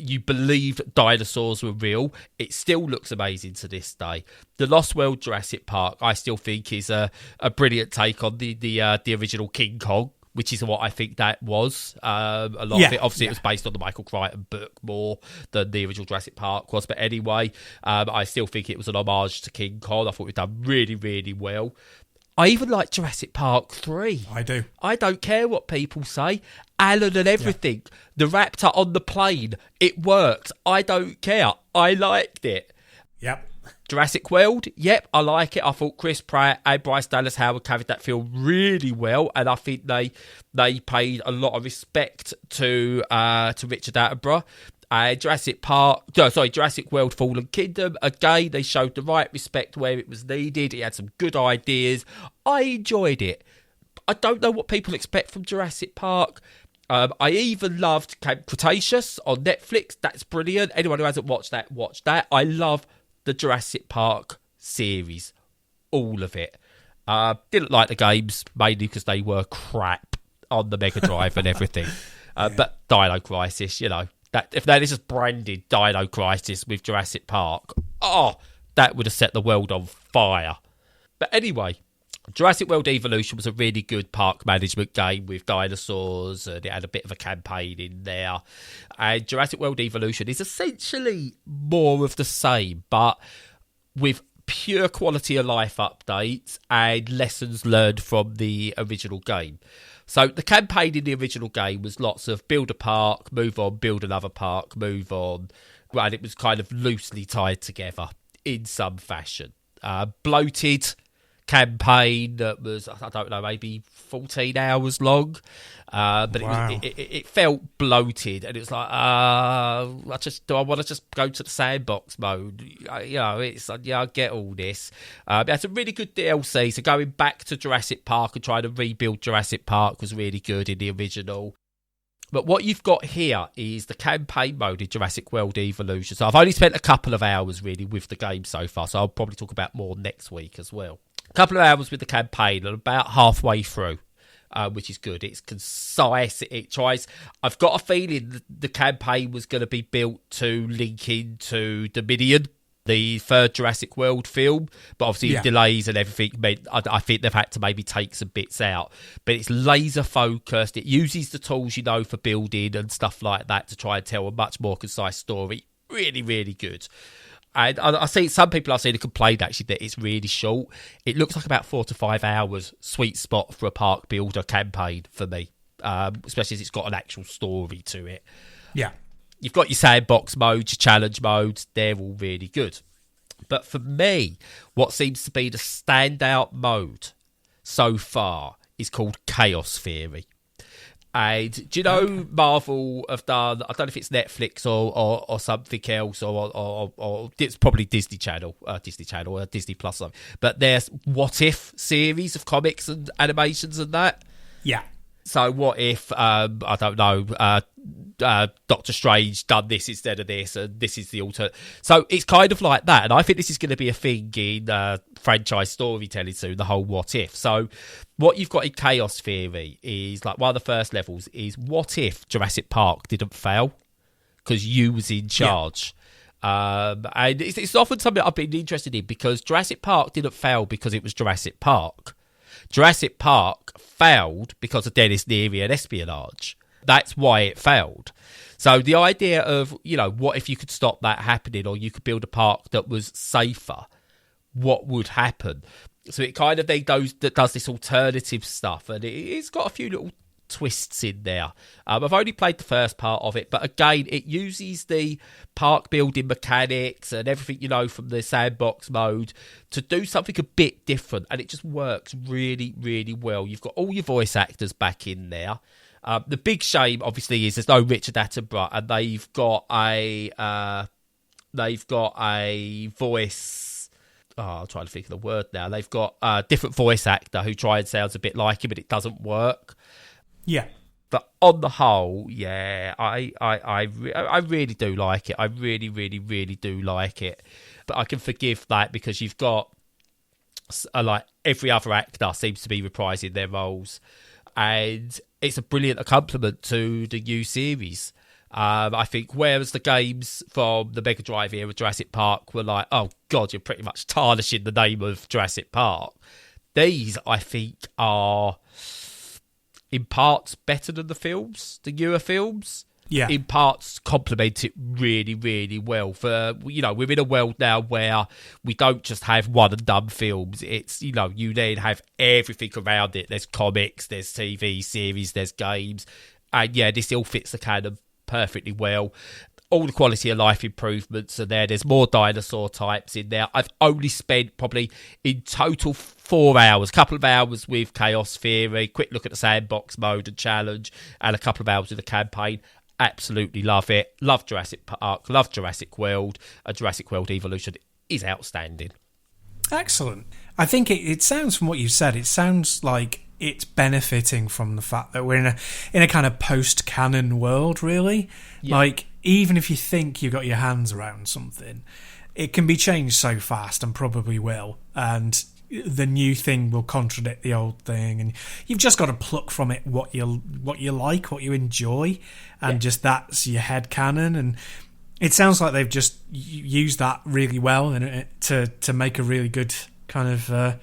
Speaker 1: You believed dinosaurs were real. It still looks amazing to this day. The Lost World Jurassic Park, I still think, is a brilliant take on the original King Kong, which is what I think that was. A lot of it, obviously, it was based on the Michael Crichton book more than the original Jurassic Park was. But anyway, I still think it was an homage to King Kong. I thought it was done really, really well. I even like Jurassic Park 3.
Speaker 2: I do.
Speaker 1: I don't care what people say. Alan and everything. Yeah. The raptor on the plane. It worked. I don't care. I liked it.
Speaker 2: Yep.
Speaker 1: Jurassic World, yep, I like it. I thought Chris Pratt and Bryce Dallas Howard carried that film really well, and I think they paid a lot of respect to Richard Attenborough. Jurassic World Fallen Kingdom, again, they showed the right respect where it was needed. It had some good ideas. I enjoyed it. I don't know what people expect from Jurassic Park. I even loved Camp Cretaceous on Netflix. That's brilliant. Anyone who hasn't watched that, watch that. I love the Jurassic Park series, all of it. Didn't like the games, mainly because they were crap on the Mega Drive and everything. But Dino Crisis, that if they just branded Dino Crisis with Jurassic Park, that would have set the world on fire. But anyway, Jurassic World Evolution was a really good park management game with dinosaurs, and it had a bit of a campaign in there. And Jurassic World Evolution is essentially more of the same, but with pure quality of life updates and lessons learned from the original game. So the campaign in the original game was lots of build a park, move on, build another park, move on. And it was kind of loosely tied together in some fashion. Bloated campaign that was, I don't know, maybe 14 hours long. But wow. it felt bloated, and it was like, do I want to just go to the sandbox mode? It's like, I get all this. It had some really good DLC, so going back to Jurassic Park and trying to rebuild Jurassic Park was really good in the original. But what you've got here is the campaign mode in Jurassic World Evolution. So I've only spent a couple of hours really with the game so far, so I'll probably talk about more next week as well. A couple of hours with the campaign and about halfway through. Which is good. It's concise. It tries. I've got a feeling that the campaign was going to be built to link into Dominion, the third Jurassic World film, but obviously delays and everything meant I think they've had to maybe take some bits out. But it's laser focused. It uses the tools for building and stuff like that to try and tell a much more concise story. Really, really good. And I see some people I've seen who complain actually that it's really short. It looks like about 4 to 5 hours, sweet spot for a park builder campaign for me, especially as it's got an actual story to it.
Speaker 2: Yeah.
Speaker 1: You've got your sandbox modes, your challenge modes, they're all really good. But for me, what seems to be the standout mode so far is called Chaos Theory. And do you know Marvel have done, I don't know if it's Netflix or something else, or it's probably Disney Channel or Disney Plus or something, but there's What If series of comics and animations and that.
Speaker 2: Yeah.
Speaker 1: So what if, I don't know, Doctor Strange done this instead of this, and this is the alternate. So it's kind of like that, and I think this is going to be a thing in franchise storytelling soon, the whole what if. So what you've got in Chaos Theory is, like, one of the first levels is, what if Jurassic Park didn't fail because you was in charge? Yeah. And it's often something I've been interested in, because Jurassic Park didn't fail because it was Jurassic Park. Jurassic Park failed because of Dennis Leary and espionage. That's why it failed. So the idea of, what if you could stop that happening, or you could build a park that was safer, what would happen? So it kind of then does this alternative stuff, and it's got a few little twists in there. I've only played the first part of it, but again, it uses the park building mechanics and everything, from the sandbox mode to do something a bit different, and it just works really, really well. You've got all your voice actors back in there. The big shame, obviously, is there's no Richard Attenborough, and they've got a voice. Oh, I'm trying to think of the word now. They've got a different voice actor who tries and sounds a bit like him, but it doesn't work.
Speaker 2: Yeah.
Speaker 1: But on the whole, yeah, I really do like it. I really, really, really do like it. But I can forgive that because you've got, like, every other actor seems to be reprising their roles. And it's a brilliant accompaniment to the new series. I think whereas the games from the Mega Drive era, Jurassic Park, were like, oh God, you're pretty much tarnishing the name of Jurassic Park. These, I think, are in parts better than the newer films.
Speaker 2: Yeah. In
Speaker 1: parts complement it really, really well. For, we're in a world now where we don't just have one and done films. It's, you then have everything around it. There's comics, there's TV series, there's games. And yeah, this all fits the canon perfectly well. All the quality of life improvements are there. There's more dinosaur types in there. I've only spent probably in total 4 hours, couple of hours with Chaos Theory, quick look at the sandbox mode and challenge, and a couple of hours with the campaign. Absolutely love it. Love Jurassic Park. Love Jurassic World. Jurassic World Evolution is outstanding.
Speaker 2: Excellent. I think it sounds, from what you've said, it sounds like it's benefiting from the fact that we're in a kind of post-canon world, really. Yeah. Like, even if you think you've got your hands around something, it can be changed so fast, and probably will. And the new thing will contradict the old thing, and you've just got to pluck from it what you like, what you enjoy, and just that's your head canon. And it sounds like they've just used that really well to make a really good kind of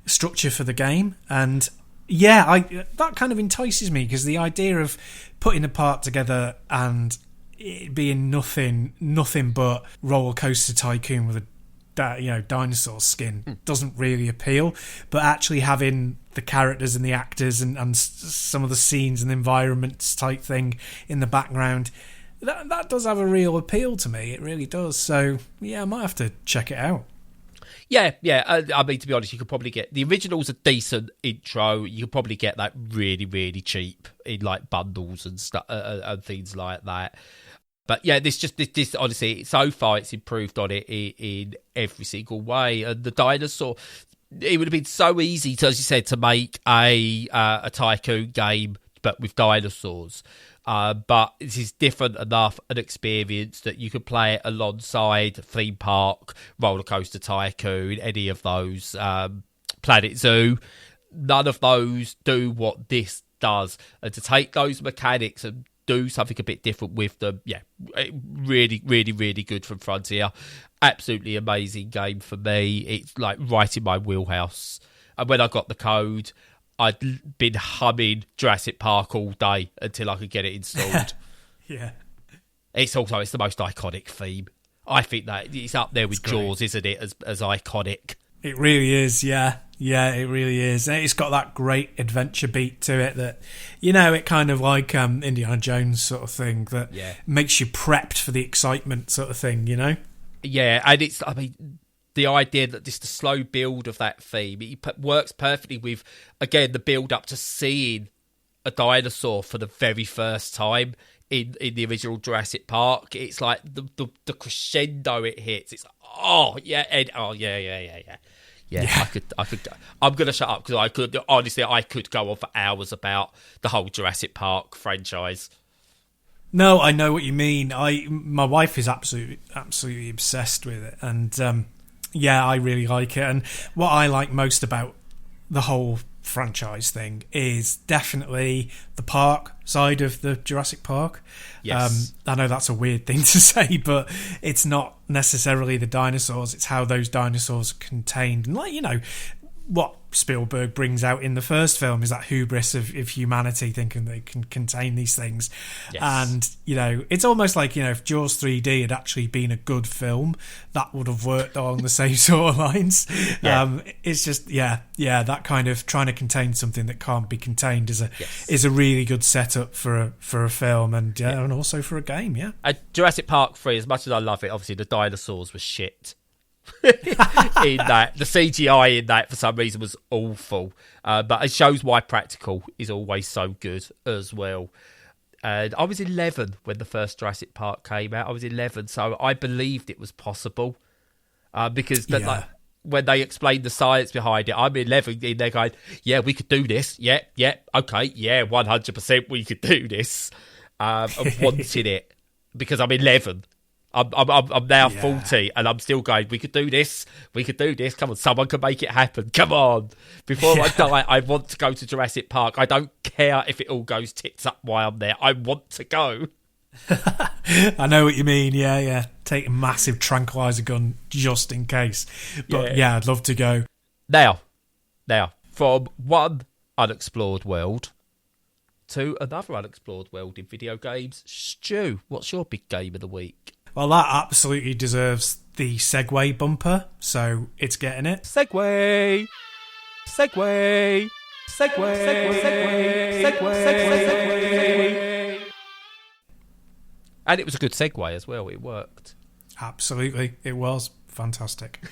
Speaker 2: structure for the game. And yeah, that kind of entices me, because the idea of putting a part together and it being nothing but roller coaster tycoon with a dinosaur skin doesn't really appeal. But actually having the characters and the actors and some of the scenes and environments type thing in the background, that does have a real appeal to me. It really does. So yeah, I might have to check it out.
Speaker 1: Yeah. I mean, to be honest, you could probably get the original's a decent intro. You could probably get that really, really cheap in like bundles and stuff and things like that. But yeah, this honestly, so far it's improved on it in every single way. And the dinosaur, it would have been so easy to, as you said, to make a tycoon game, but with dinosaurs. But this is different enough an experience that you could play it alongside Theme Park, Roller Coaster Tycoon, any of those, Planet Zoo. None of those do what this does. And to take those mechanics and do something a bit different with them, yeah, really, really, really good from Frontier. Absolutely amazing game for me. It's like right in my wheelhouse. And when I got the code, I'd been humming Jurassic Park all day until I could get it installed.
Speaker 2: Yeah.
Speaker 1: It's the most iconic theme. I think that it's up there with Jaws, isn't it, as iconic.
Speaker 2: It really is, yeah. Yeah, it really is. It's got that great adventure beat to it that, it kind of like Indiana Jones sort of thing that makes you prepped for the excitement sort of thing,
Speaker 1: Yeah, and it's, I mean, the idea that the slow build of that theme, it works perfectly with, again, the build up to seeing a dinosaur for the very first time in the original Jurassic Park. It's like the crescendo it hits. It's yeah. I could. I'm gonna shut up because I could go on for hours about the whole Jurassic Park franchise.
Speaker 2: No, I know what you mean. My wife is absolutely obsessed with it, and I really like it. And what I like most about the whole franchise thing is definitely the park side of the Jurassic Park.
Speaker 1: Yes.
Speaker 2: I know that's a weird thing to say, but it's not necessarily the dinosaurs, it's how those dinosaurs are contained. And what Spielberg brings out in the first film is that hubris of humanity thinking they can contain these things.
Speaker 1: Yes.
Speaker 2: And it's almost like if Jaws 3D had actually been a good film, that would have worked along the same sort of lines. It's just that kind of trying to contain something that can't be contained is a really good setup for a film and also for a game.
Speaker 1: Jurassic Park 3, as much as I love it, obviously the dinosaurs were shit. In that, the CGI in that for some reason was awful, but it shows why practical is always so good as well. And I was 11 when the first Jurassic Park came out. I was 11, so I believed it was possible because when they explained the science behind it, I'm 11 and they're going, yeah, we could do this, okay, 100% we could do this. I wanted it because I'm 11. I'm now 40 and I'm still going, we could do this. Come on, someone can make it happen. Come on. Before I die, I want to go to Jurassic Park. I don't care if it all goes tits up while I'm there. I want to go.
Speaker 2: I know what you mean. Yeah. Take a massive tranquilizer gun just in case. But I'd love to go.
Speaker 1: Now, from one unexplored world to another unexplored world in video games. Stu, what's your big game of the week?
Speaker 2: Well, that absolutely deserves the Segway bumper, so it's getting it.
Speaker 1: Segway! And it was a good segue as well, it worked.
Speaker 2: Absolutely, it was fantastic.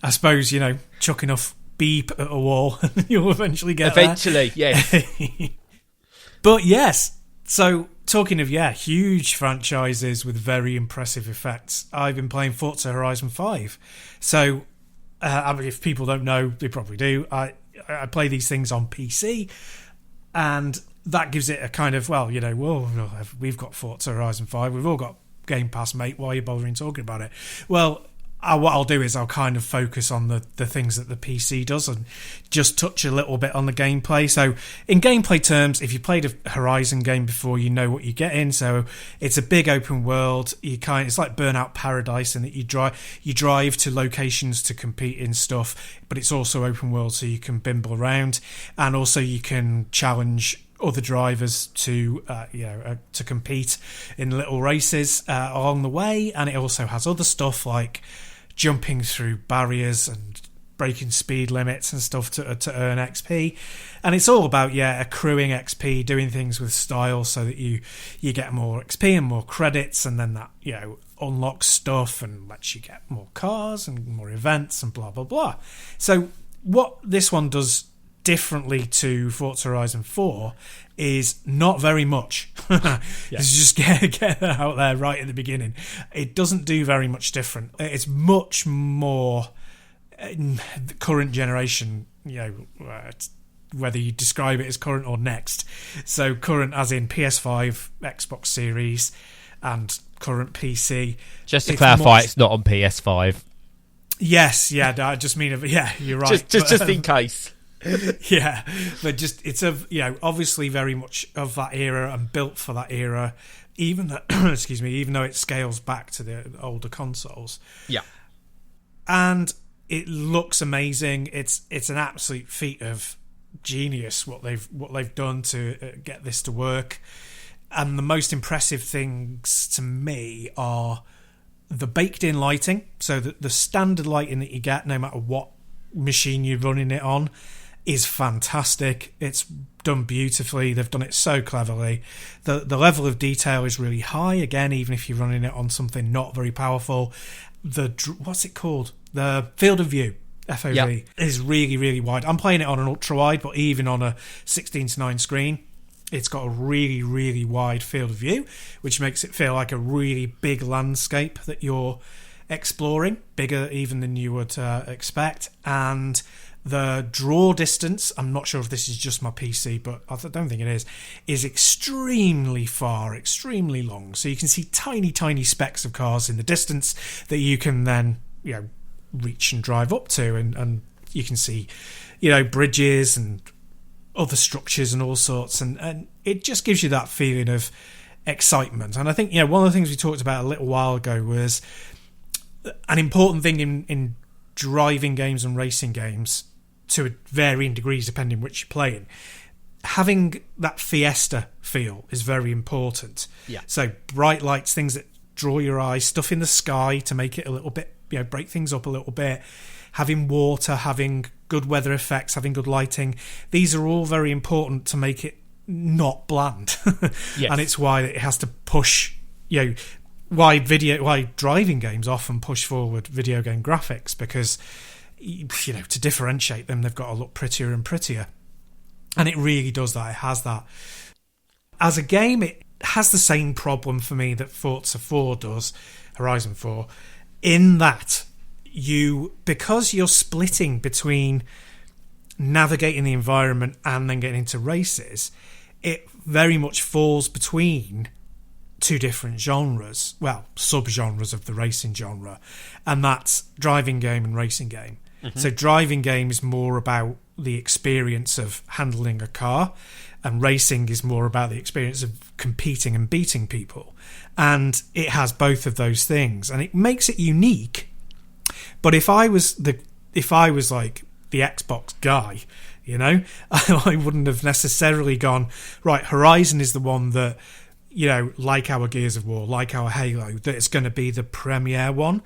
Speaker 2: I suppose, chuck enough beep at a wall and you'll eventually get there.
Speaker 1: Eventually, yes.
Speaker 2: But yes, so talking of, huge franchises with very impressive effects, I've been playing Forza Horizon 5. So, if people don't know, they probably do, I play these things on PC, and that gives it a kind of, we've got Forza Horizon 5, we've all got Game Pass, mate, why are you bothering talking about it? Well, what I'll do is I'll kind of focus on the things that the PC does and just touch a little bit on the gameplay. So in gameplay terms, if you played a Horizon game before, you know what you get in. So it's a big open world. It's like Burnout Paradise in that you drive to locations to compete in stuff, but it's also open world, so you can bimble around, and also you can challenge other drivers to compete in little races along the way. And it also has other stuff like jumping through barriers and breaking speed limits and stuff to earn XP. And it's all about accruing XP, doing things with style so that you get more XP and more credits, and then that unlocks stuff and lets you get more cars and more events and blah blah blah. So what this one does differently to Forza Horizon 4 is not very much. Just get that out there right at the beginning. It doesn't do very much different. It's much more current generation, whether you describe it as current or next. So current as in PS5, Xbox Series, and current PC.
Speaker 1: Just to clarify, it's not on PS5.
Speaker 2: Yes, I just mean, you're right.
Speaker 1: Just in case.
Speaker 2: But just it's obviously very much of that era and built for that era, even though it scales back to the older consoles. And it looks amazing. It's an absolute feat of genius what they've done to get this to work. And the most impressive things to me are the baked in lighting. So the standard lighting that you get no matter what machine you're running it on is fantastic. It's done beautifully. They've done it so cleverly. The level of detail is really high, again, even if you're running it on something not very powerful. What's it called? The field of view, FOV, is really, really wide. I'm playing it on an ultra-wide, but even on a 16:9 screen, it's got a really, really wide field of view, which makes it feel like a really big landscape that you're exploring, bigger even than you would expect. And the draw distance, I'm not sure if this is just my PC, but I don't think it is extremely far, extremely long. So you can see tiny, tiny specks of cars in the distance that you can then, reach and drive up to, and you can see, bridges and other structures and all sorts, and it just gives you that feeling of excitement. And I think one of the things we talked about a little while ago was an important thing in driving games and racing games, to varying degrees depending which you're playing. Having that Fiesta feel is very important. So bright lights, things that draw your eyes, stuff in the sky to make it a little bit, break things up a little bit, having water, having good weather effects, having good lighting. These are all very important to make it not bland. And it's why it has to push, why driving games often push forward video game graphics, because to differentiate them, they've got to look prettier and prettier. And it really does that. It has that. As a game, it has the same problem for me that Forza 4 does, Horizon 4, in that because you're splitting between navigating the environment and then getting into races, it very much falls between two different genres, sub-genres of the racing genre, and that's driving game and racing game. So driving game is more about the experience of handling a car, and racing is more about the experience of competing and beating people. And it has both of those things, and it makes it unique. But if I was like the Xbox guy, I wouldn't have necessarily gone, right, Horizon is the one that, like our Gears of War, like our Halo, that it's going to be the premier one.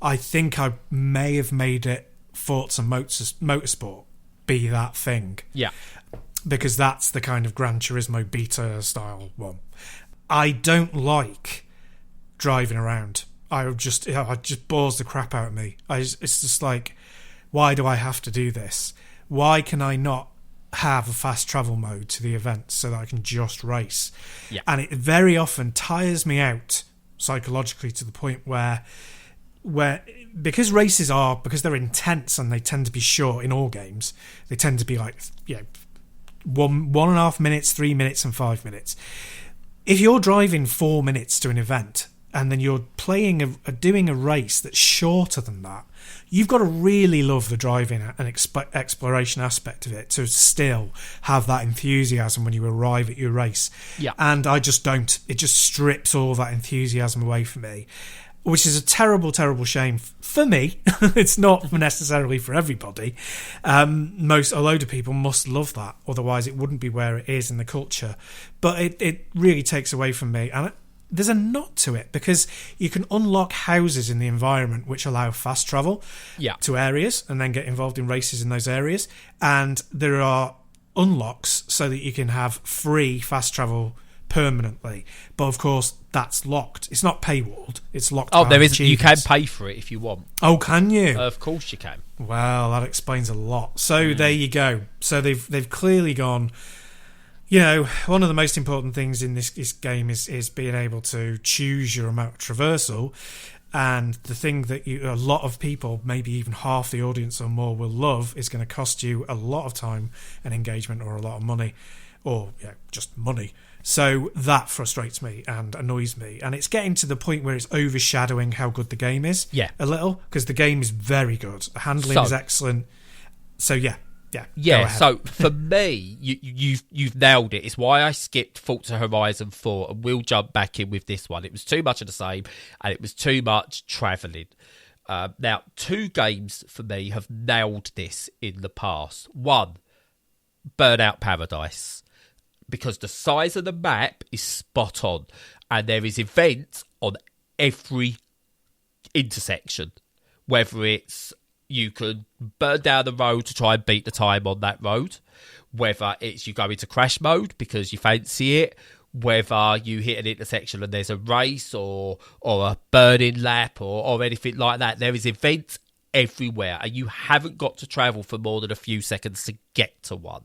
Speaker 2: I think I may have made it Forza Motorsport be that thing. Because that's the kind of Gran Turismo beta style one. I don't like driving around. It just bores the crap out of me. It's just like, why do I have to do this? Why can I not have a fast travel mode to the event so that I can just race? And it very often tires me out psychologically to the point where because they're intense and they tend to be short in all games, they tend to be like 1.5 minutes, 3 minutes and 5 minutes. If you're driving 4 minutes to an event and then you're doing a race that's shorter than that, you've got to really love the driving and exploration aspect of it to still have that enthusiasm when you arrive at your race. And I just don't. It just strips all that enthusiasm away from me, which is a terrible, terrible shame for me. It's not necessarily for everybody. A load of people must love that, otherwise it wouldn't be where it is in the culture. But it really takes away from me. And there's a nod to it, because you can unlock houses in the environment which allow fast travel to areas and then get involved in races in those areas. And there are unlocks so that you can have free fast travel permanently, but of course that's locked. It's not paywalled. It's locked.
Speaker 1: Oh, there is. You can pay for it if you want.
Speaker 2: Oh, can you?
Speaker 1: Of course you can.
Speaker 2: Well, that explains a lot. So there you go. So they've clearly gone. One of the most important things in this game is being able to choose your amount of traversal, and the thing that a lot of people, maybe even half the audience or more, will love is going to cost you a lot of time and engagement, or a lot of money, or just money. So that frustrates me and annoys me. And it's getting to the point where it's overshadowing how good the game is. A little, because the game is very good. The handling is excellent. So so for me, you've nailed it. It's why I skipped Forza Horizon 4, and we'll jump back in with this one. It was too much of the same, and it was too much travelling. Now, two games for me have nailed this in the past. One, Burnout Paradise, because the size of the map is spot on, and there is events on every intersection, whether it's
Speaker 1: You could burn down the road to try and beat the time on that road, whether it's you go into crash mode because you fancy it, whether you hit an intersection and there's a race or a burning lap or anything like that. There is events everywhere, and you haven't got to travel for more than a few seconds to get to one.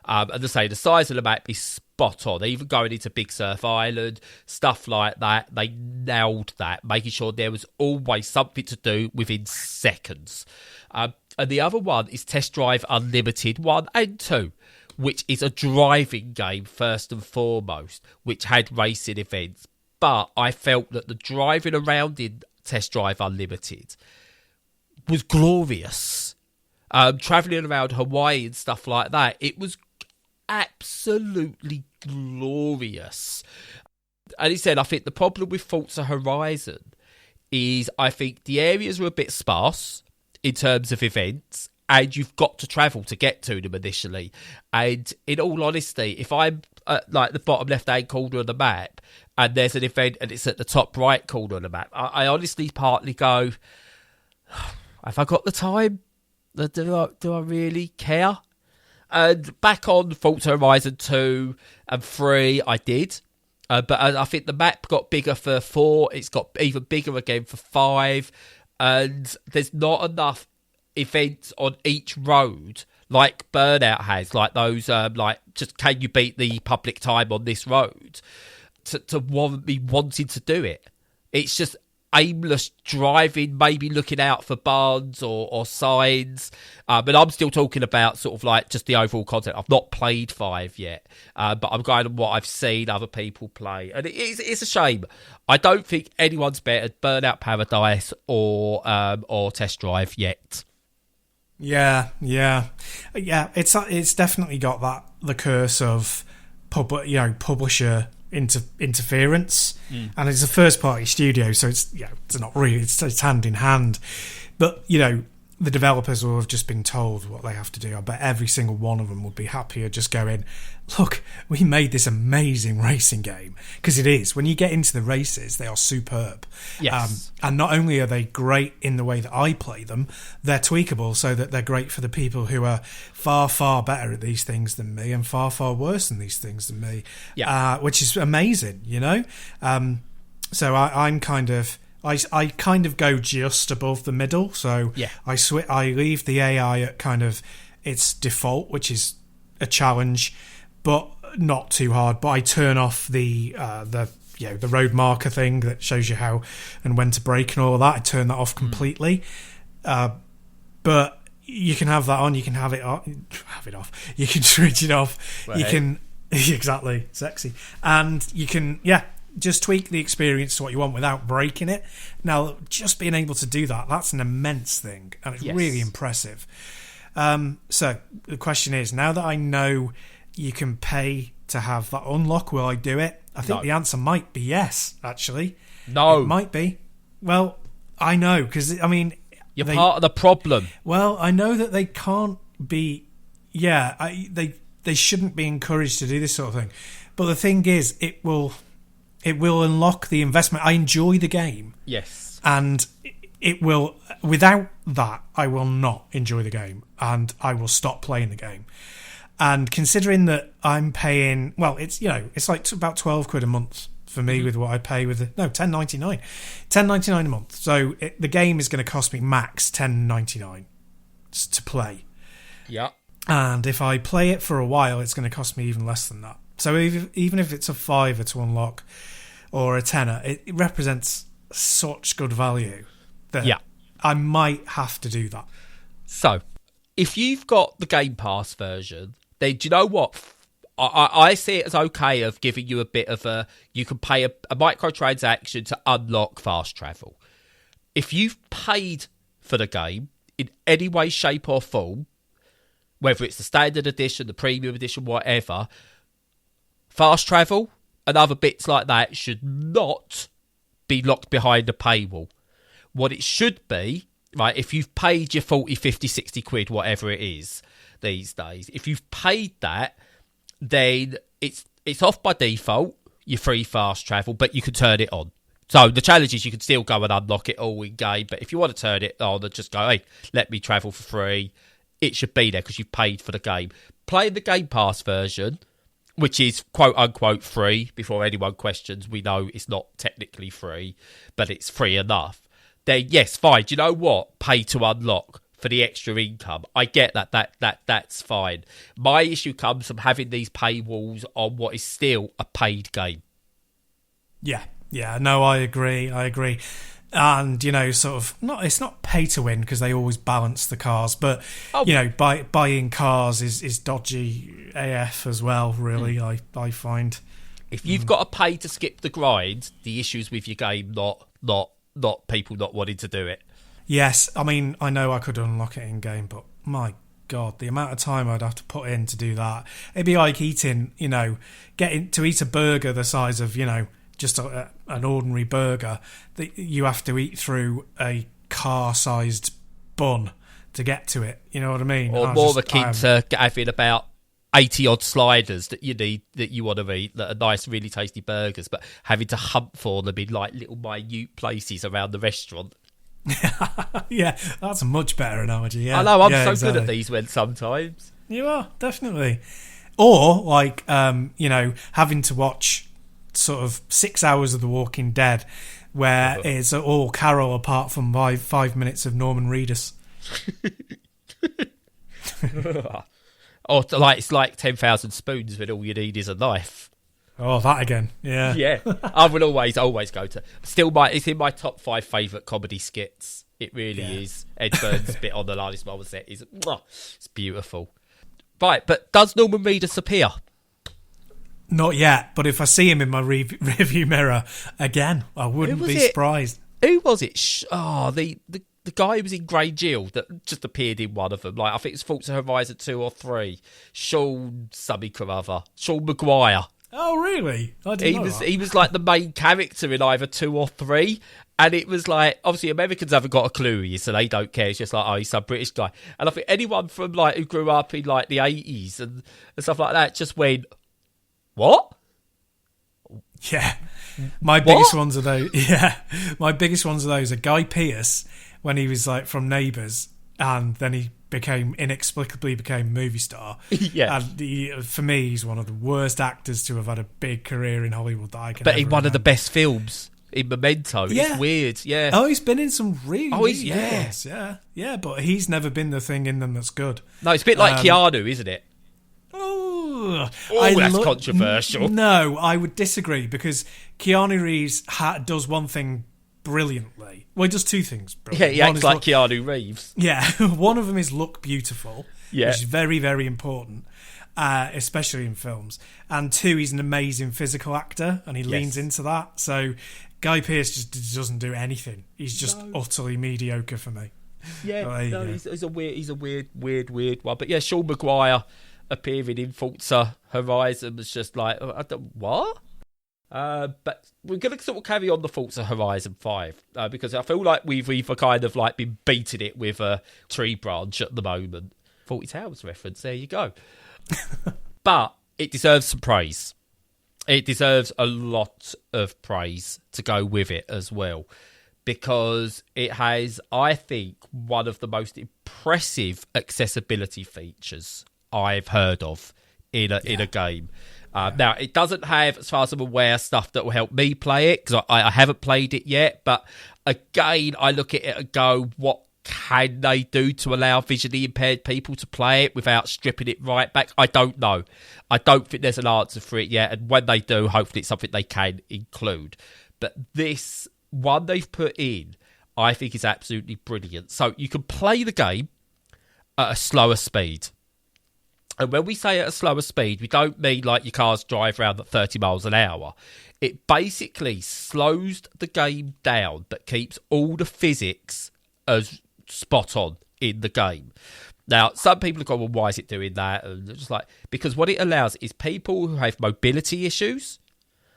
Speaker 1: And I say the size of the map is spot on. Even going into Big Surf Island, stuff like that, they nailed that, making sure there was always something to do within seconds. And the other one is Test Drive Unlimited 1 and 2, which is a driving game first and foremost, which had racing events. But I felt that the driving around in Test Drive Unlimited was glorious. Travelling around Hawaii and stuff like that, it was absolutely glorious. And he said, I think the problem with Forza Horizon is I think the areas are a bit sparse in terms of events, and you've got to travel to get to them initially. And in all honesty, if I'm at like the bottom left-hand corner of the map and there's an event and it's at the top right corner of the map, I honestly partly go, have I got the time? Do I really care? And back on Forza Horizon 2 and 3, I did. But I think the map got bigger for 4. It's got even bigger again for 5. And there's not enough events on each road like Burnout has, like those, like just can you beat the public time on this road to warrant me wanting to do it. It's just aimless driving, maybe looking out for barns or signs. But I'm still talking about sort of like just the overall content. I've not played 5 yet, but I'm going on what I've seen other people play. And it's a shame. I don't think anyone's better Burnout Paradise or Test Drive yet.
Speaker 2: Yeah. It's definitely got the curse of publisher interference, and it's a first party studio, so it's not really, it's hand in hand. But the developers will have just been told what they have to do. I bet every single one of them would be happier just going, look, we made this amazing racing game, because it is. When you get into the races, they are superb.
Speaker 1: Yes.
Speaker 2: And not only are they great in the way that I play them, they're tweakable so that they're great for the people who are far, far better at these things than me and far, far worse than these things than me, which is amazing, So I'm kind of... I kind of go just above the middle, so I leave the AI at kind of its default, which is a challenge, but not too hard. But I turn off the road marker thing that shows you how and when to brake and all of that. I turn that off completely. But you can have that on. You can have it off. You can switch it off.
Speaker 1: Right.
Speaker 2: You can exactly sexy, and you can just tweak the experience to what you want without breaking it. Now, just being able to do that's an immense thing, and it's really impressive. So the question is, now that I know you can pay to have that unlock, will I do it? I think the answer might be yes, actually.
Speaker 1: No.
Speaker 2: It might be. Well, I know, because,
Speaker 1: you're part of the problem.
Speaker 2: Well, I know that they can't be... they shouldn't be encouraged to do this sort of thing. But the thing is, it will unlock the investment. I enjoy the game.
Speaker 1: Yes.
Speaker 2: And it will... Without that, I will not enjoy the game. And I will stop playing the game. And considering that I'm paying... Well, it's, it's like about 12 quid a month for me with what I pay with... $10.99. $10.99 a month. So the game is going to cost me max $10.99 to play.
Speaker 1: Yeah.
Speaker 2: And if I play it for a while, it's going to cost me even less than that. So even if it's a $5 to unlock or a $10, it represents such good value that I might have to do that. So,
Speaker 1: if you've got the Game Pass version, then do you know what? I see it as okay of giving you a bit of you can pay a microtransaction to unlock fast travel. If you've paid for the game in any way, shape or form, whether it's the standard edition, the premium edition, whatever... Fast travel and other bits like that should not be locked behind a paywall. What it should be, right, if you've paid your 40, 50, 60 quid, whatever it is these days, if you've paid that, then it's off by default, your free fast travel, but you can turn it on. So the challenge is you can still go and unlock it all in game, but if you want to turn it on and just go, hey, let me travel for free, it should be there because you've paid for the game. Playing the Game Pass version, which is quote-unquote free, before anyone questions, we know it's not technically free, but it's free enough, then yes, fine. Do you know what? Pay to unlock for the extra income. I get that's fine. My issue comes from having these paywalls on what is still a paid game.
Speaker 2: Yeah, no, I agree. And, sort of, it's not pay to win because they always balance the cars, but, buying cars is dodgy AF as well, really, I find.
Speaker 1: If you've got to pay to skip the grind, the issue's with your game, not people not wanting to do it.
Speaker 2: Yes, I mean, I know I could unlock it in game, but my God, the amount of time I'd have to put in to do that. It'd be like eating, getting to eat a burger the size of, just an ordinary burger that you have to eat through a car-sized bun to get to it. You know what I mean?
Speaker 1: Or more akin to having about 80-odd sliders that you want to eat that are nice, really tasty burgers, but having to hunt for them in like little minute places around the restaurant.
Speaker 2: Yeah, that's a much better analogy. Yeah,
Speaker 1: I know, I'm
Speaker 2: exactly.
Speaker 1: good at these when sometimes.
Speaker 2: You are, definitely. Or, like, having to watch sort of 6 hours of The Walking Dead where it's all Carol apart from 5 minutes of Norman Reedus.
Speaker 1: Or it's like 10,000 spoons when all you need is a knife.
Speaker 2: Oh, that again. Yeah.
Speaker 1: Yeah. I would always go to. It's in my top 5 favourite comedy skits. It really is. Ed Burns' bit on the Largest Mama set is it's beautiful. Right, but does Norman Reedus appear?
Speaker 2: Not yet, but if I see him in my review mirror again, I wouldn't be surprised.
Speaker 1: Who was it? The guy who was in Grey Jill that just appeared in one of them. Like, I think it's Forza Horizon 2 or 3. Sean Maguire.
Speaker 2: Oh, really? I didn't know that.
Speaker 1: He was like the main character in either 2 or 3. And it was like, obviously Americans haven't got a clue who he is, so they don't care. It's just like, oh, he's some British guy. And I think anyone from like who grew up in like the 80s and stuff like that just went, what?
Speaker 2: Yeah. My biggest ones are those. Yeah. My biggest ones are those. A Guy Pearce when he was like from Neighbours, and then he inexplicably became a movie star.
Speaker 1: Yeah.
Speaker 2: And for me, he's one of the worst actors to have had a big career in Hollywood that I can.
Speaker 1: But in one
Speaker 2: remember.
Speaker 1: of the best films, in Memento.
Speaker 2: Yeah.
Speaker 1: It's weird. Yeah.
Speaker 2: Oh, he's been in some really good
Speaker 1: yeah.
Speaker 2: ones. Yeah. But he's never been the thing in them that's good.
Speaker 1: No, it's a bit like Keanu, isn't it?
Speaker 2: That's
Speaker 1: controversial.
Speaker 2: No, I would disagree because Keanu Reeves does one thing brilliantly. Well, he does two things brilliantly.
Speaker 1: Yeah, he acts like Keanu Reeves.
Speaker 2: Yeah, one of them is look beautiful,
Speaker 1: which
Speaker 2: is very, very important, especially in films. And 2, he's an amazing physical actor, and he leans into that. So Guy Pearce just doesn't do anything. He's just utterly mediocre for me.
Speaker 1: Yeah, he's a weird one. But yeah, Sean Maguire appearing in Forza Horizon was just like, what? But we're going to sort of carry on the Forza Horizon 5 because I feel like we've kind of like been beating it with a tree branch at the moment. 40 Towers reference, there you go. But it deserves some praise. It deserves a lot of praise to go with it as well, because it has, I think, one of the most impressive accessibility features I've heard of in a game. Now, it doesn't have, as far as I'm aware, stuff that will help me play it, because I haven't played it yet. But again, I look at it and go, what can they do to allow visually impaired people to play it without stripping it right back? I don't know. I don't think there's an answer for it yet. And when they do, hopefully it's something they can include. But this one they've put in, I think is absolutely brilliant. So you can play the game at a slower speed. And when we say at a slower speed, we don't mean like your cars drive around at 30 miles an hour. It basically slows the game down, but keeps all the physics as spot on in the game. Now, some people have gone, well, why is it doing that? And just like, because what it allows is people who have mobility issues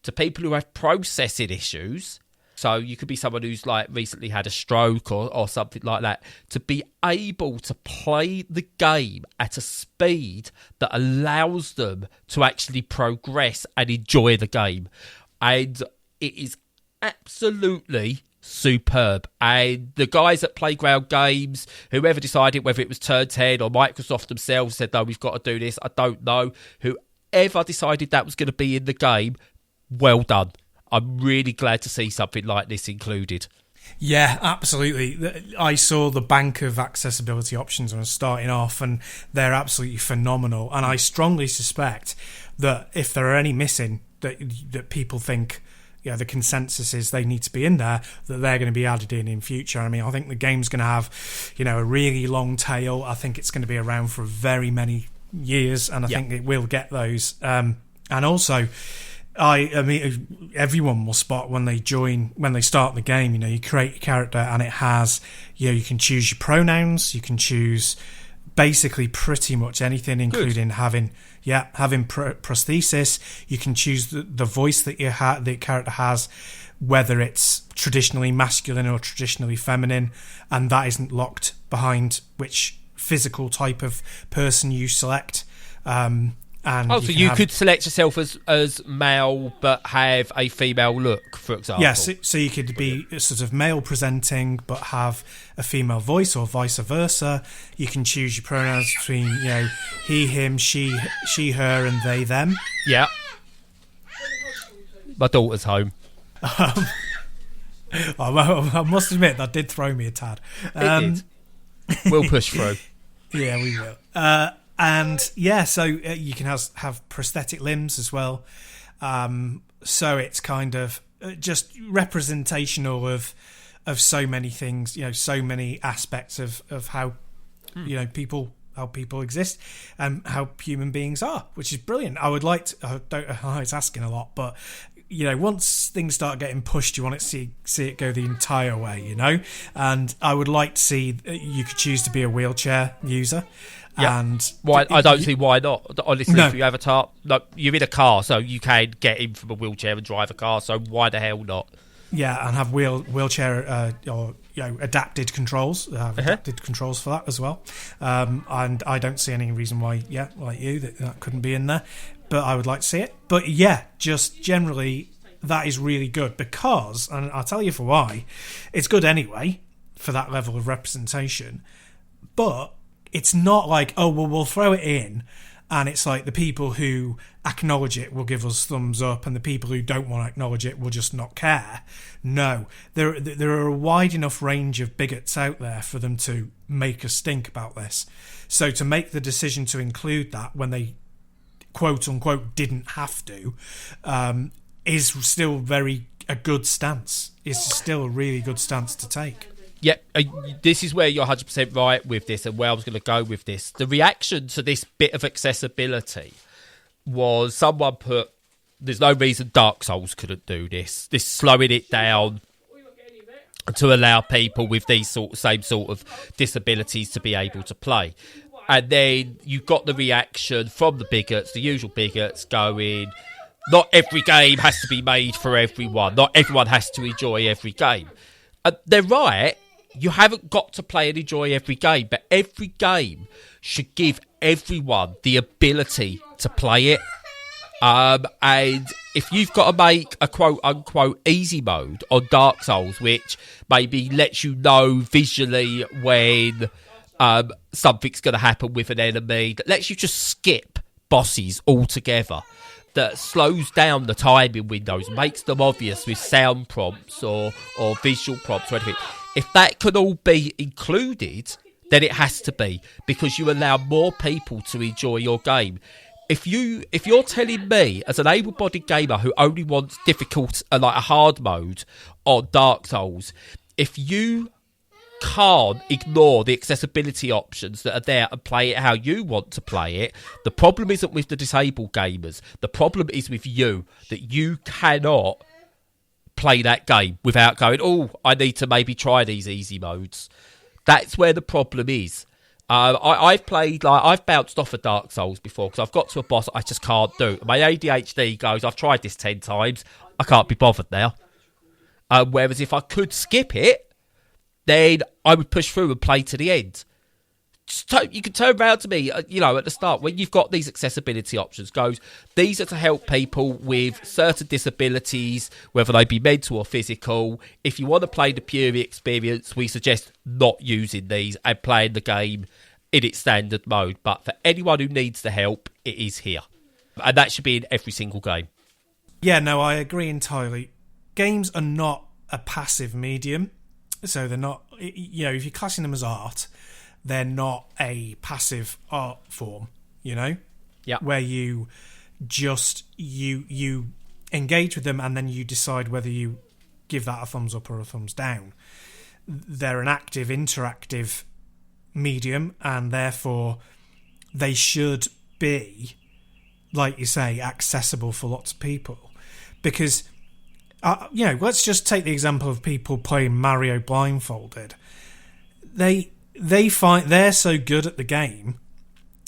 Speaker 1: to people who have processing issues. So you could be someone who's like recently had a stroke or something like that, to be able to play the game at a speed that allows them to actually progress and enjoy the game. And it is absolutely superb. And the guys at Playground Games, whoever decided whether it was Turn 10 or Microsoft themselves said, no, we've got to do this, I don't know. Whoever decided that was going to be in the game, well done. I'm really glad to see something like this included.
Speaker 2: Yeah, absolutely. I saw the bank of accessibility options when I was starting off, and they're absolutely phenomenal. And I strongly suspect that if there are any missing that people think, the consensus is they need to be in there, that they're going to be added in future. I mean, I think the game's going to have, a really long tail. I think it's going to be around for very many years, and I think it will get those. And also, I mean, everyone will spot when they start the game. You create a character, and it has, you can choose your pronouns, you can choose basically pretty much anything, including having prosthesis. You can choose the voice that the character has, whether it's traditionally masculine or traditionally feminine, and that isn't locked behind which physical type of person you select. And
Speaker 1: you could select yourself as male but have a female look, for example.
Speaker 2: Yes, so you could be sort of male presenting but have a female voice, or vice versa. You can choose your pronouns between he, him, she, her, and they, them.
Speaker 1: Yeah. My daughter's home.
Speaker 2: I must admit that did throw me a tad.
Speaker 1: It did. We'll push through.
Speaker 2: Yeah, we will. So you can have prosthetic limbs as well. So it's kind of just representational of so many things, so many aspects of how people exist and how human beings are, which is brilliant. I would like to, I know it's asking a lot, but once things start getting pushed, you want to see it go the entire way, and I would like to see you could choose to be a wheelchair user.
Speaker 1: Yeah.
Speaker 2: And
Speaker 1: why? I don't see why not. Honestly,
Speaker 2: No.
Speaker 1: if you avatar, you're in a car, so you can get in from a wheelchair and drive a car. So why the hell not?
Speaker 2: Yeah, and have wheelchair or adapted controls. Adapted controls for that as well. And I don't see any reason why, like you, that couldn't be in there. But I would like to see it. But just generally, that is really good because, and I'll tell you for why, it's good anyway for that level of representation. But it's not like, we'll throw it in, and it's like the people who acknowledge it will give us thumbs up, and the people who don't want to acknowledge it will just not care. No, there are a wide enough range of bigots out there for them to make a stink about this. So to make the decision to include that when they quote unquote didn't have to, is still a good stance. It's still a really good stance to take.
Speaker 1: Yeah, this is where you're 100% right with this, and where I was going to go with this. The reaction to this bit of accessibility was someone put, there's no reason Dark Souls couldn't do this. This slowing it down to allow people with these same sort of disabilities to be able to play. And then you got the reaction from the bigots, the usual bigots, going, not every game has to be made for everyone. Not everyone has to enjoy every game. They're right. You haven't got to play and enjoy every game, but every game should give everyone the ability to play it. And if you've got to make a quote-unquote easy mode on Dark Souls, which maybe lets you know visually when something's going to happen with an enemy, that lets you just skip bosses altogether, that slows down the timing windows, makes them obvious with sound prompts or visual prompts or anything. If that can all be included, then it has to be, because you allow more people to enjoy your game. If you're telling me, as an able-bodied gamer who only wants difficult, like a hard mode on Dark Souls, if you can't ignore the accessibility options that are there and play it how you want to play it, the problem isn't with the disabled gamers. The problem is with you, that you cannot play that game without going, I need to maybe try these easy modes. That's where the problem is. I've played, I've bounced off of Dark Souls before because I've got to a boss I just can't do. My ADHD goes, I've tried this 10 times, I can't be bothered now. Whereas if I could skip it, then I would push through and play to the end. you can turn around to me, at the start when you've got these accessibility options. Goes, these are to help people with certain disabilities, whether they be mental or physical. If you want to play the pure experience, we suggest not using these and playing the game in its standard mode. But for anyone who needs the help, it is here, and that should be in every single game.
Speaker 2: Yeah, no, I agree entirely. Games are not a passive medium, so they're not. If you're classing them as art, they're not a passive art form,
Speaker 1: Yeah.
Speaker 2: Where you just you engage with them and then you decide whether you give that a thumbs up or a thumbs down. They're an active, interactive medium, and therefore they should be, like you say, accessible for lots of people. Because let's just take the example of people playing Mario blindfolded. They find they're so good at the game,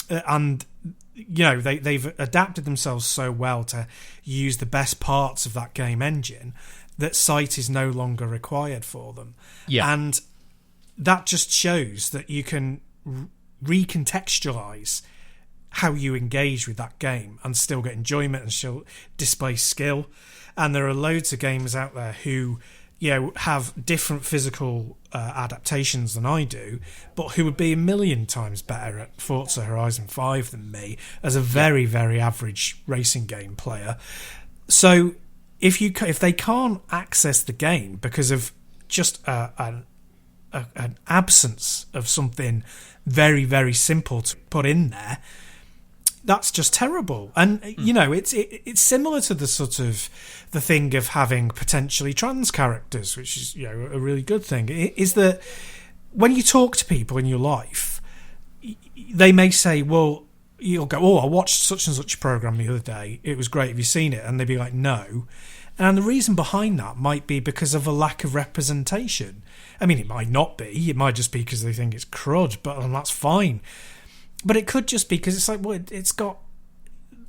Speaker 2: and they've adapted themselves so well to use the best parts of that game engine that sight is no longer required for them.
Speaker 1: Yeah.
Speaker 2: And that just shows that you can recontextualize how you engage with that game and still get enjoyment and still display skill. And there are loads of games out there who have different physical adaptations than I do, but who would be a million times better at Forza Horizon 5 than me as a very, very average racing game player. So if they can't access the game because of just an absence of something very, very simple to put in there, that's just terrible. And it's similar to the sort of the thing of having potentially trans characters, which is a really good thing. Is that when you talk to people in your life, they may say, well, you'll go, oh, I watched such and such a program the other day, it was great, have you seen it? And they'd be like, no. And the reason behind that might be because of a lack of representation. I mean, it might not be, it might just be because they think it's crud, and that's fine. But it could just be because it's like, well, it's got,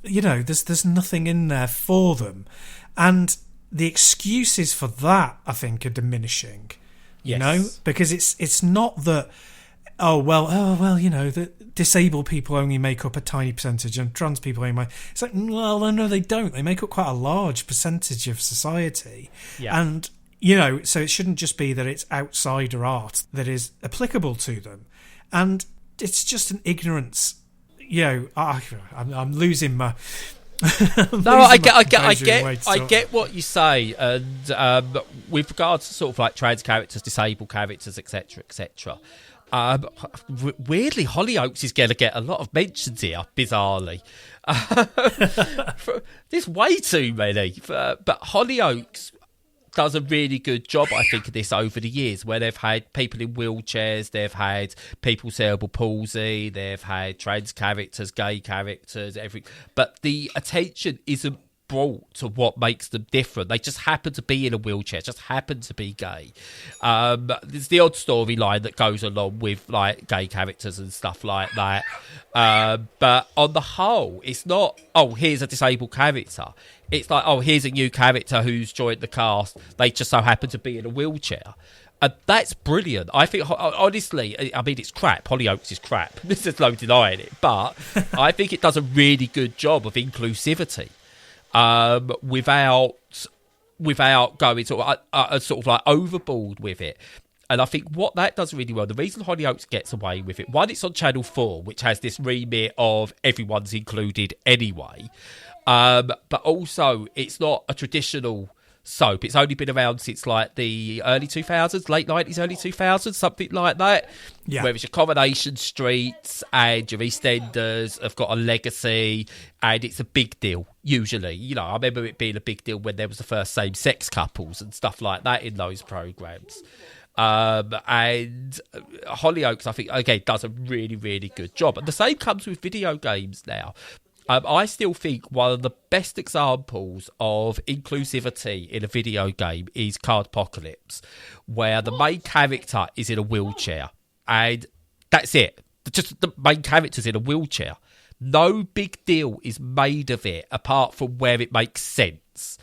Speaker 2: there's nothing in there for them. And the excuses for that, I think, are diminishing, because it's not that, that disabled people only make up a tiny percentage and trans people only make... It's like, well, no, they don't. They make up quite a large percentage of society. Yeah. And, so it shouldn't just be that it's outsider art that is applicable to them. And it's just an ignorance. I'm losing my. I
Speaker 1: get what you say, and with regards to sort of like trans characters, disabled characters, etc., etc. Weirdly, Hollyoaks is going to get a lot of mentions here, bizarrely. There's way too many, but Hollyoaks does a really good job, I think, of this over the years, where they've had people in wheelchairs, they've had people with cerebral palsy, they've had trans characters, gay characters, everything. But the attention isn't brought to what makes them different. They just happen to be in a wheelchair, just happen to be gay. There's the odd storyline that goes along with like gay characters and stuff like that. But on the whole, it's not, oh, here's a disabled character. It's like, oh, here's a new character who's joined the cast. They just so happen to be in a wheelchair. And that's brilliant. I think, honestly, I mean, it's crap. Hollyoaks is crap. There's no denying it. But I think it does a really good job of inclusivity. Without going sort of like overboard with it. And I think what that does really well, the reason Hollyoaks gets away with it, one, it's on Channel 4, which has this remit of everyone's included anyway. But also, it's not a traditional soap. It's only been around since like the early 2000s, late 90s, early 2000s, something like that. Yeah. Where it's your Coronation Streets and your EastEnders have got a legacy, and it's a big deal, usually. I remember it being a big deal when there was the first same-sex couples and stuff like that in those programmes. And Hollyoaks, I think, again, does a really, really good job. And the same comes with video games now. I still think one of the best examples of inclusivity in a video game is Cardpocalypse, where the main character is in a wheelchair. And that's it. Just the main character's in a wheelchair. No big deal is made of it, apart from where it makes sense.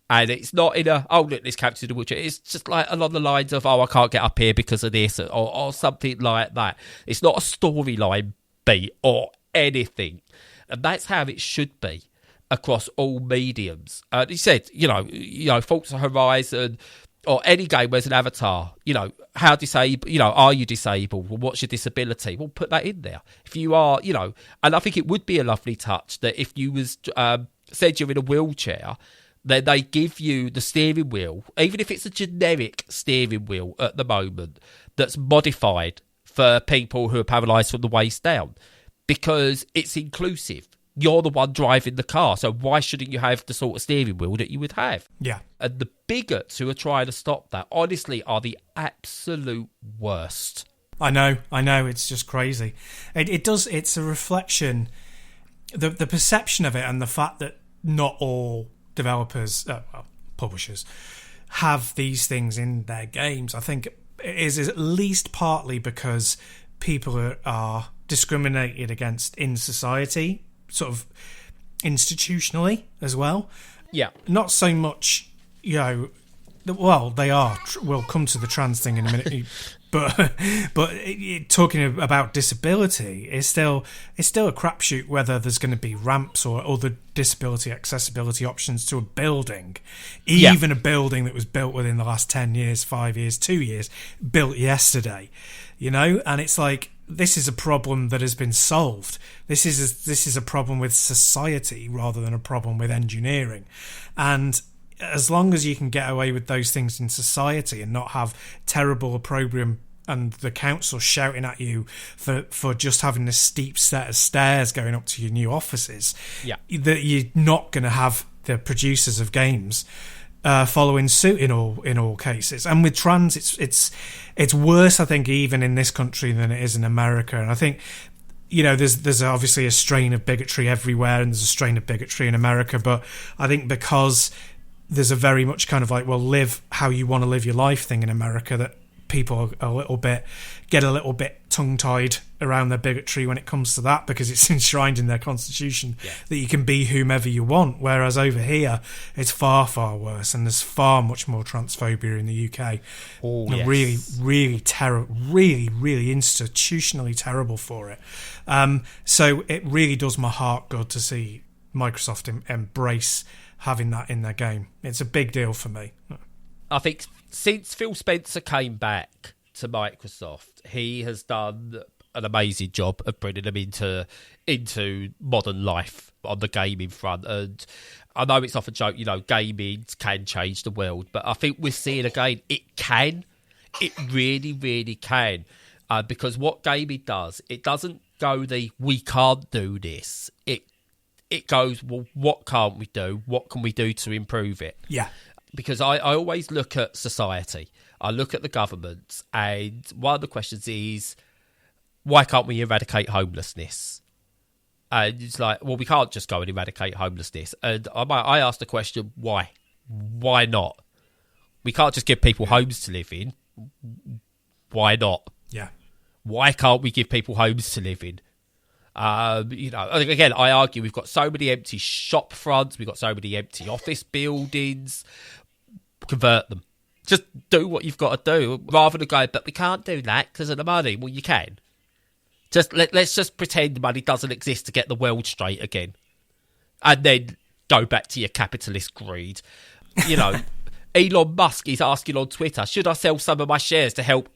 Speaker 1: And it's not in a, oh, look, this character's in a wheelchair. It's just like along the lines of, oh, I can't get up here because of this, or something like that. It's not a storyline beat or anything. And that's how it should be across all mediums. He said, Forza Horizon or any game where there's an avatar, how disabled, are you disabled? Well, what's your disability? Well, put that in there. If you are, and I think it would be a lovely touch that if you was said you're in a wheelchair, then they give you the steering wheel, even if it's a generic steering wheel at the moment, that's modified for people who are paralysed from the waist down, because it's inclusive. You're the one driving the car, so why shouldn't you have the sort of steering wheel that you would have?
Speaker 2: Yeah.
Speaker 1: And the bigots who are trying to stop that, honestly, are the absolute worst.
Speaker 2: I know, it's just crazy. It's a reflection, the perception of it, and the fact that not all developers, publishers, have these things in their games. I think it is at least partly because people are discriminated against in society, sort of institutionally as well.
Speaker 1: Yeah.
Speaker 2: Not so much, well, they are. We'll come to the trans thing in a minute. But talking about disability, it's still a crapshoot whether there's going to be ramps or other disability accessibility options to a building, even a building that was built within the last 10 years, 5 years, 2 years, built yesterday, and it's like, this is a problem that has been solved. This is a problem with society rather than a problem with engineering, and as long as you can get away with those things in society and not have terrible opprobrium and the council shouting at you for just having a steep set of stairs going up to your new offices, that you're not going to have the producers of games following suit in all cases. And with trans, it's worse, I think, even in this country than it is in America. And I think, there's obviously a strain of bigotry everywhere, and there's a strain of bigotry in America. But I think because there's a very much kind of like, well, live how you want to live your life thing in America, that people get a little bit tongue-tied around their bigotry when it comes to that, because it's enshrined in their constitution that you can be whomever you want, whereas over here it's far, far worse, and there's far much more transphobia in the UK. Really, really really institutionally terrible for it. So it really does my heart good to see Microsoft embrace having that in their game. It's a big deal for me.
Speaker 1: I think since Phil Spencer came back to Microsoft, he has done an amazing job of bringing them into modern life on the gaming front. And I know it's off a joke, gaming can change the world, but I think we're seeing again, it can. It really, really can. Because what gaming does, it doesn't go we can't do this. It goes, well, what can't we do? What can we do to improve it?
Speaker 2: Yeah.
Speaker 1: Because I always look at society. I look at the government, and one of the questions is, why can't we eradicate homelessness? And it's like, well, we can't just go and eradicate homelessness. And I asked the question, why? Why not? We can't just give people homes to live in. Why not?
Speaker 2: Yeah.
Speaker 1: Why can't we give people homes to live in? Again, I argue we've got so many empty shop fronts, we've got so many empty office buildings. Convert them. Just do what you've got to do, rather than go, but we can't do that because of the money. Well, you can. Let's just pretend money doesn't exist to get the world straight again, and then go back to your capitalist greed. Elon Musk is asking on Twitter, should I sell some of my shares to help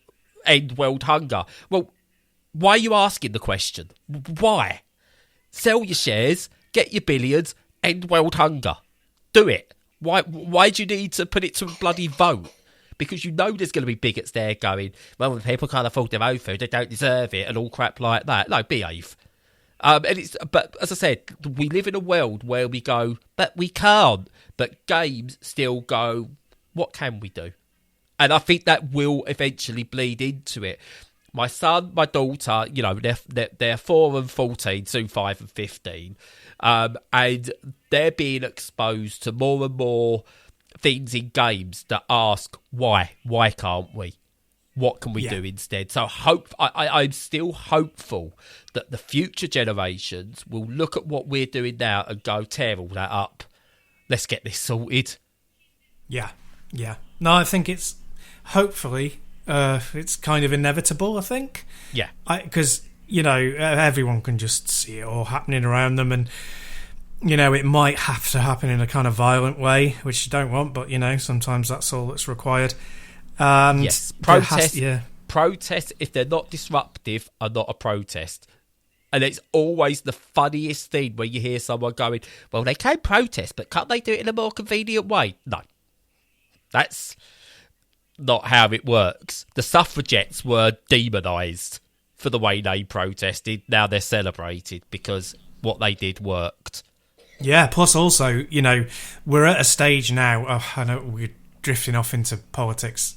Speaker 1: end world hunger? Well, why are you asking the question? Why? Sell your shares, get your billions, end world hunger. Do it. Why do you need to put it to a bloody vote? Because there's going to be bigots there going, well, when people can't afford their own food, they don't deserve it, and all crap like that. No, behave. But as I said, we live in a world where we go, but we can't. But games still go, what can we do? And I think that will eventually bleed into it. My son, my daughter, they're 4 and 14, soon 5 and 15, and they're being exposed to more and more things in games that ask why can't we? What can we do instead? So I'm still hopeful that the future generations will look at what we're doing now and go, tear all that up. Let's get this sorted.
Speaker 2: Yeah, yeah. No, I think it's hopefully it's kind of inevitable. I think.
Speaker 1: Yeah.
Speaker 2: Because everyone can just see it all happening around them, and it might have to happen in a kind of violent way, which you don't want. But sometimes that's all that's required. And
Speaker 1: yes, protests, if they're not disruptive, are not a protest. And it's always the funniest thing when you hear someone going, well, they can protest, but can't they do it in a more convenient way? No. That's not how it works. The suffragettes were demonised for the way they protested. Now they're celebrated because what they did worked.
Speaker 2: Yeah, plus also, we're at a stage now. I know we're drifting off into politics.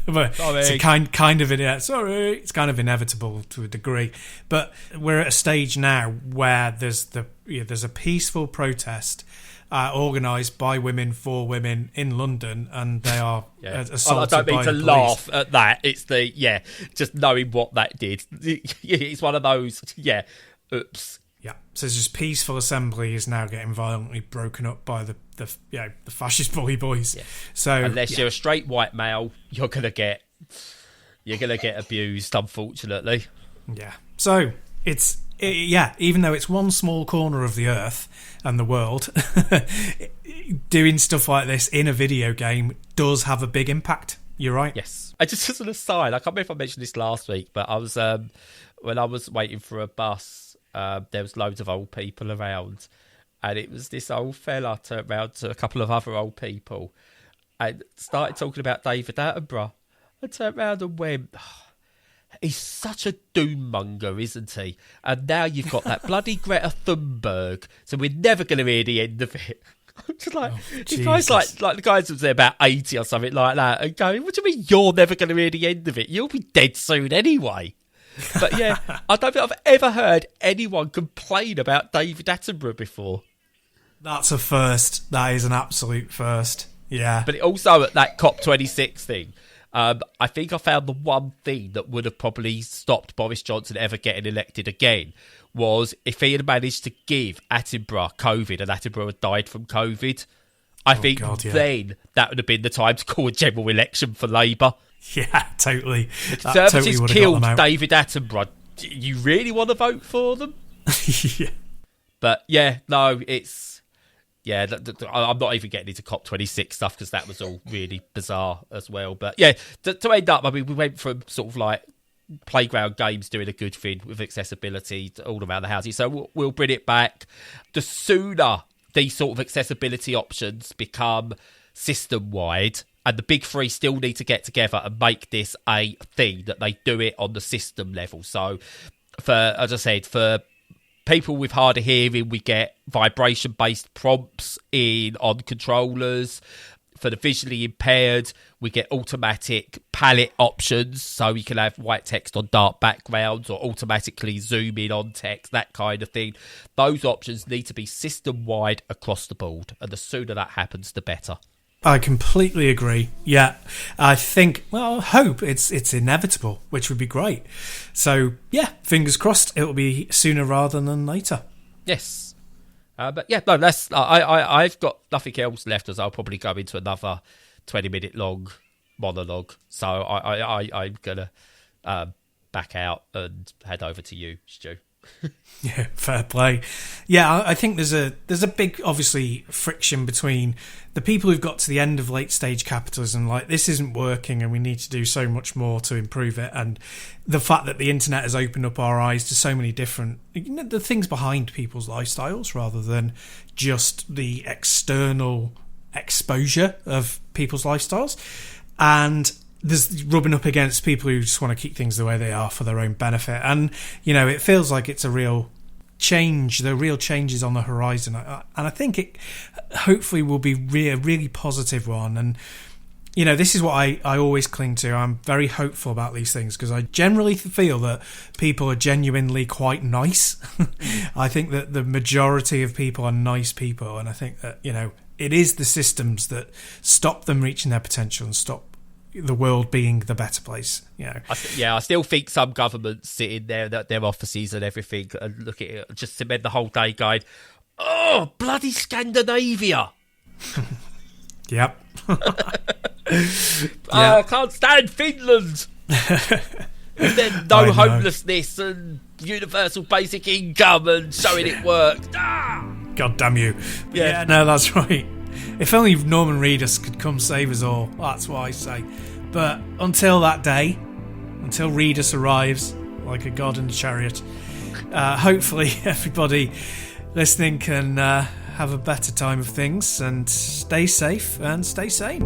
Speaker 2: But it's kind of it's kind of inevitable to a degree, but we're at a stage now where there's a peaceful protest organised by women for women in London, and they are assaulted by the police. I don't mean to laugh
Speaker 1: at that. It's just knowing what that did. It's one of those. Yeah, oops.
Speaker 2: Yeah, so it's just peaceful assembly is now getting violently broken up by the fascist bully boys. Yeah. So
Speaker 1: unless you're a straight white male, you're gonna get abused, unfortunately.
Speaker 2: Yeah. So even though it's one small corner of the earth and the world, doing stuff like this in a video game does have a big impact. You're right.
Speaker 1: Yes. I just as an aside, I can't remember if I mentioned this last week, but I was when I was waiting for a bus. There was loads of old people around, and it was this old fella turned round to a couple of other old people and started talking about David Attenborough. I turned round and went, he's such a doom-monger, isn't he? And now you've got that bloody Greta Thunberg, so we're never going to hear the end of it. I'm just like, this guy's like the guys was about 80 or something like that, and going, what do you mean you're never going to hear the end of it? You'll be dead soon anyway. But yeah, I don't think I've ever heard anyone complain about David Attenborough before.
Speaker 2: That's a first. That is an absolute first. Yeah.
Speaker 1: But also at that COP26 thing, I think I found the one thing that would have probably stopped Boris Johnson ever getting elected again was if he had managed to give Attenborough COVID and Attenborough had died from COVID. I think then that would have been the time to call a general election for Labour.
Speaker 2: Yeah, totally.
Speaker 1: The Conservatives killed David Attenborough. Do you really want to vote for them?
Speaker 2: Yeah.
Speaker 1: But yeah, no, it's... Yeah, I'm not even getting into COP26 stuff because that was all really bizarre as well. But yeah, to end up, I mean, we went from sort of like playground games doing a good thing with accessibility all around the houses. So we'll bring it back. The sooner these sort of accessibility options become system-wide, and the big three still need to get together and make this a thing, that they do it on the system level. So, as I said, for people with harder hearing, we get vibration-based prompts on controllers. For the visually impaired, we get automatic palette options, so you can have white text on dark backgrounds or automatically zoom in on text, that kind of thing. Those options need to be system-wide across the board, and the sooner that happens, the better.
Speaker 2: I completely agree. Yeah, I think, I hope it's inevitable, which would be great. So, yeah, fingers crossed it'll be sooner rather than later.
Speaker 1: Yes. But yeah, no, I've got nothing else left, as I'll probably go into another 20-minute long monologue. So I'm going to back out and head over to you, Stu.
Speaker 2: Yeah, fair play. Yeah, I think there's a big, obviously, friction between the people who've got to the end of late stage capitalism, like this isn't working and we need to do so much more to improve it, and the fact that the internet has opened up our eyes to so many different, the things behind people's lifestyles rather than just the external exposure of people's lifestyles. And there's rubbing up against people who just want to keep things the way they are for their own benefit. And, it feels like it's a real change. The real change is on the horizon. And I think it hopefully will be a really positive one. And, this is what I always cling to. I'm very hopeful about these things because I generally feel that people are genuinely quite nice. I think that the majority of people are nice people. And I think that, it is the systems that stop them reaching their potential and stop the world being the better place.
Speaker 1: I still think some governments sit in their offices and everything and look at it, just spend the whole day going, oh, bloody Scandinavia.
Speaker 2: Yep.
Speaker 1: I can't stand Finland. And then no homelessness and universal basic income and showing it worked.
Speaker 2: God damn you. Yeah, no, that's right. If only Norman Reedus could come save us all. That's what I say. But until that day, until Reedus arrives like a god in a chariot, hopefully everybody listening can have a better time of things and stay safe and stay sane.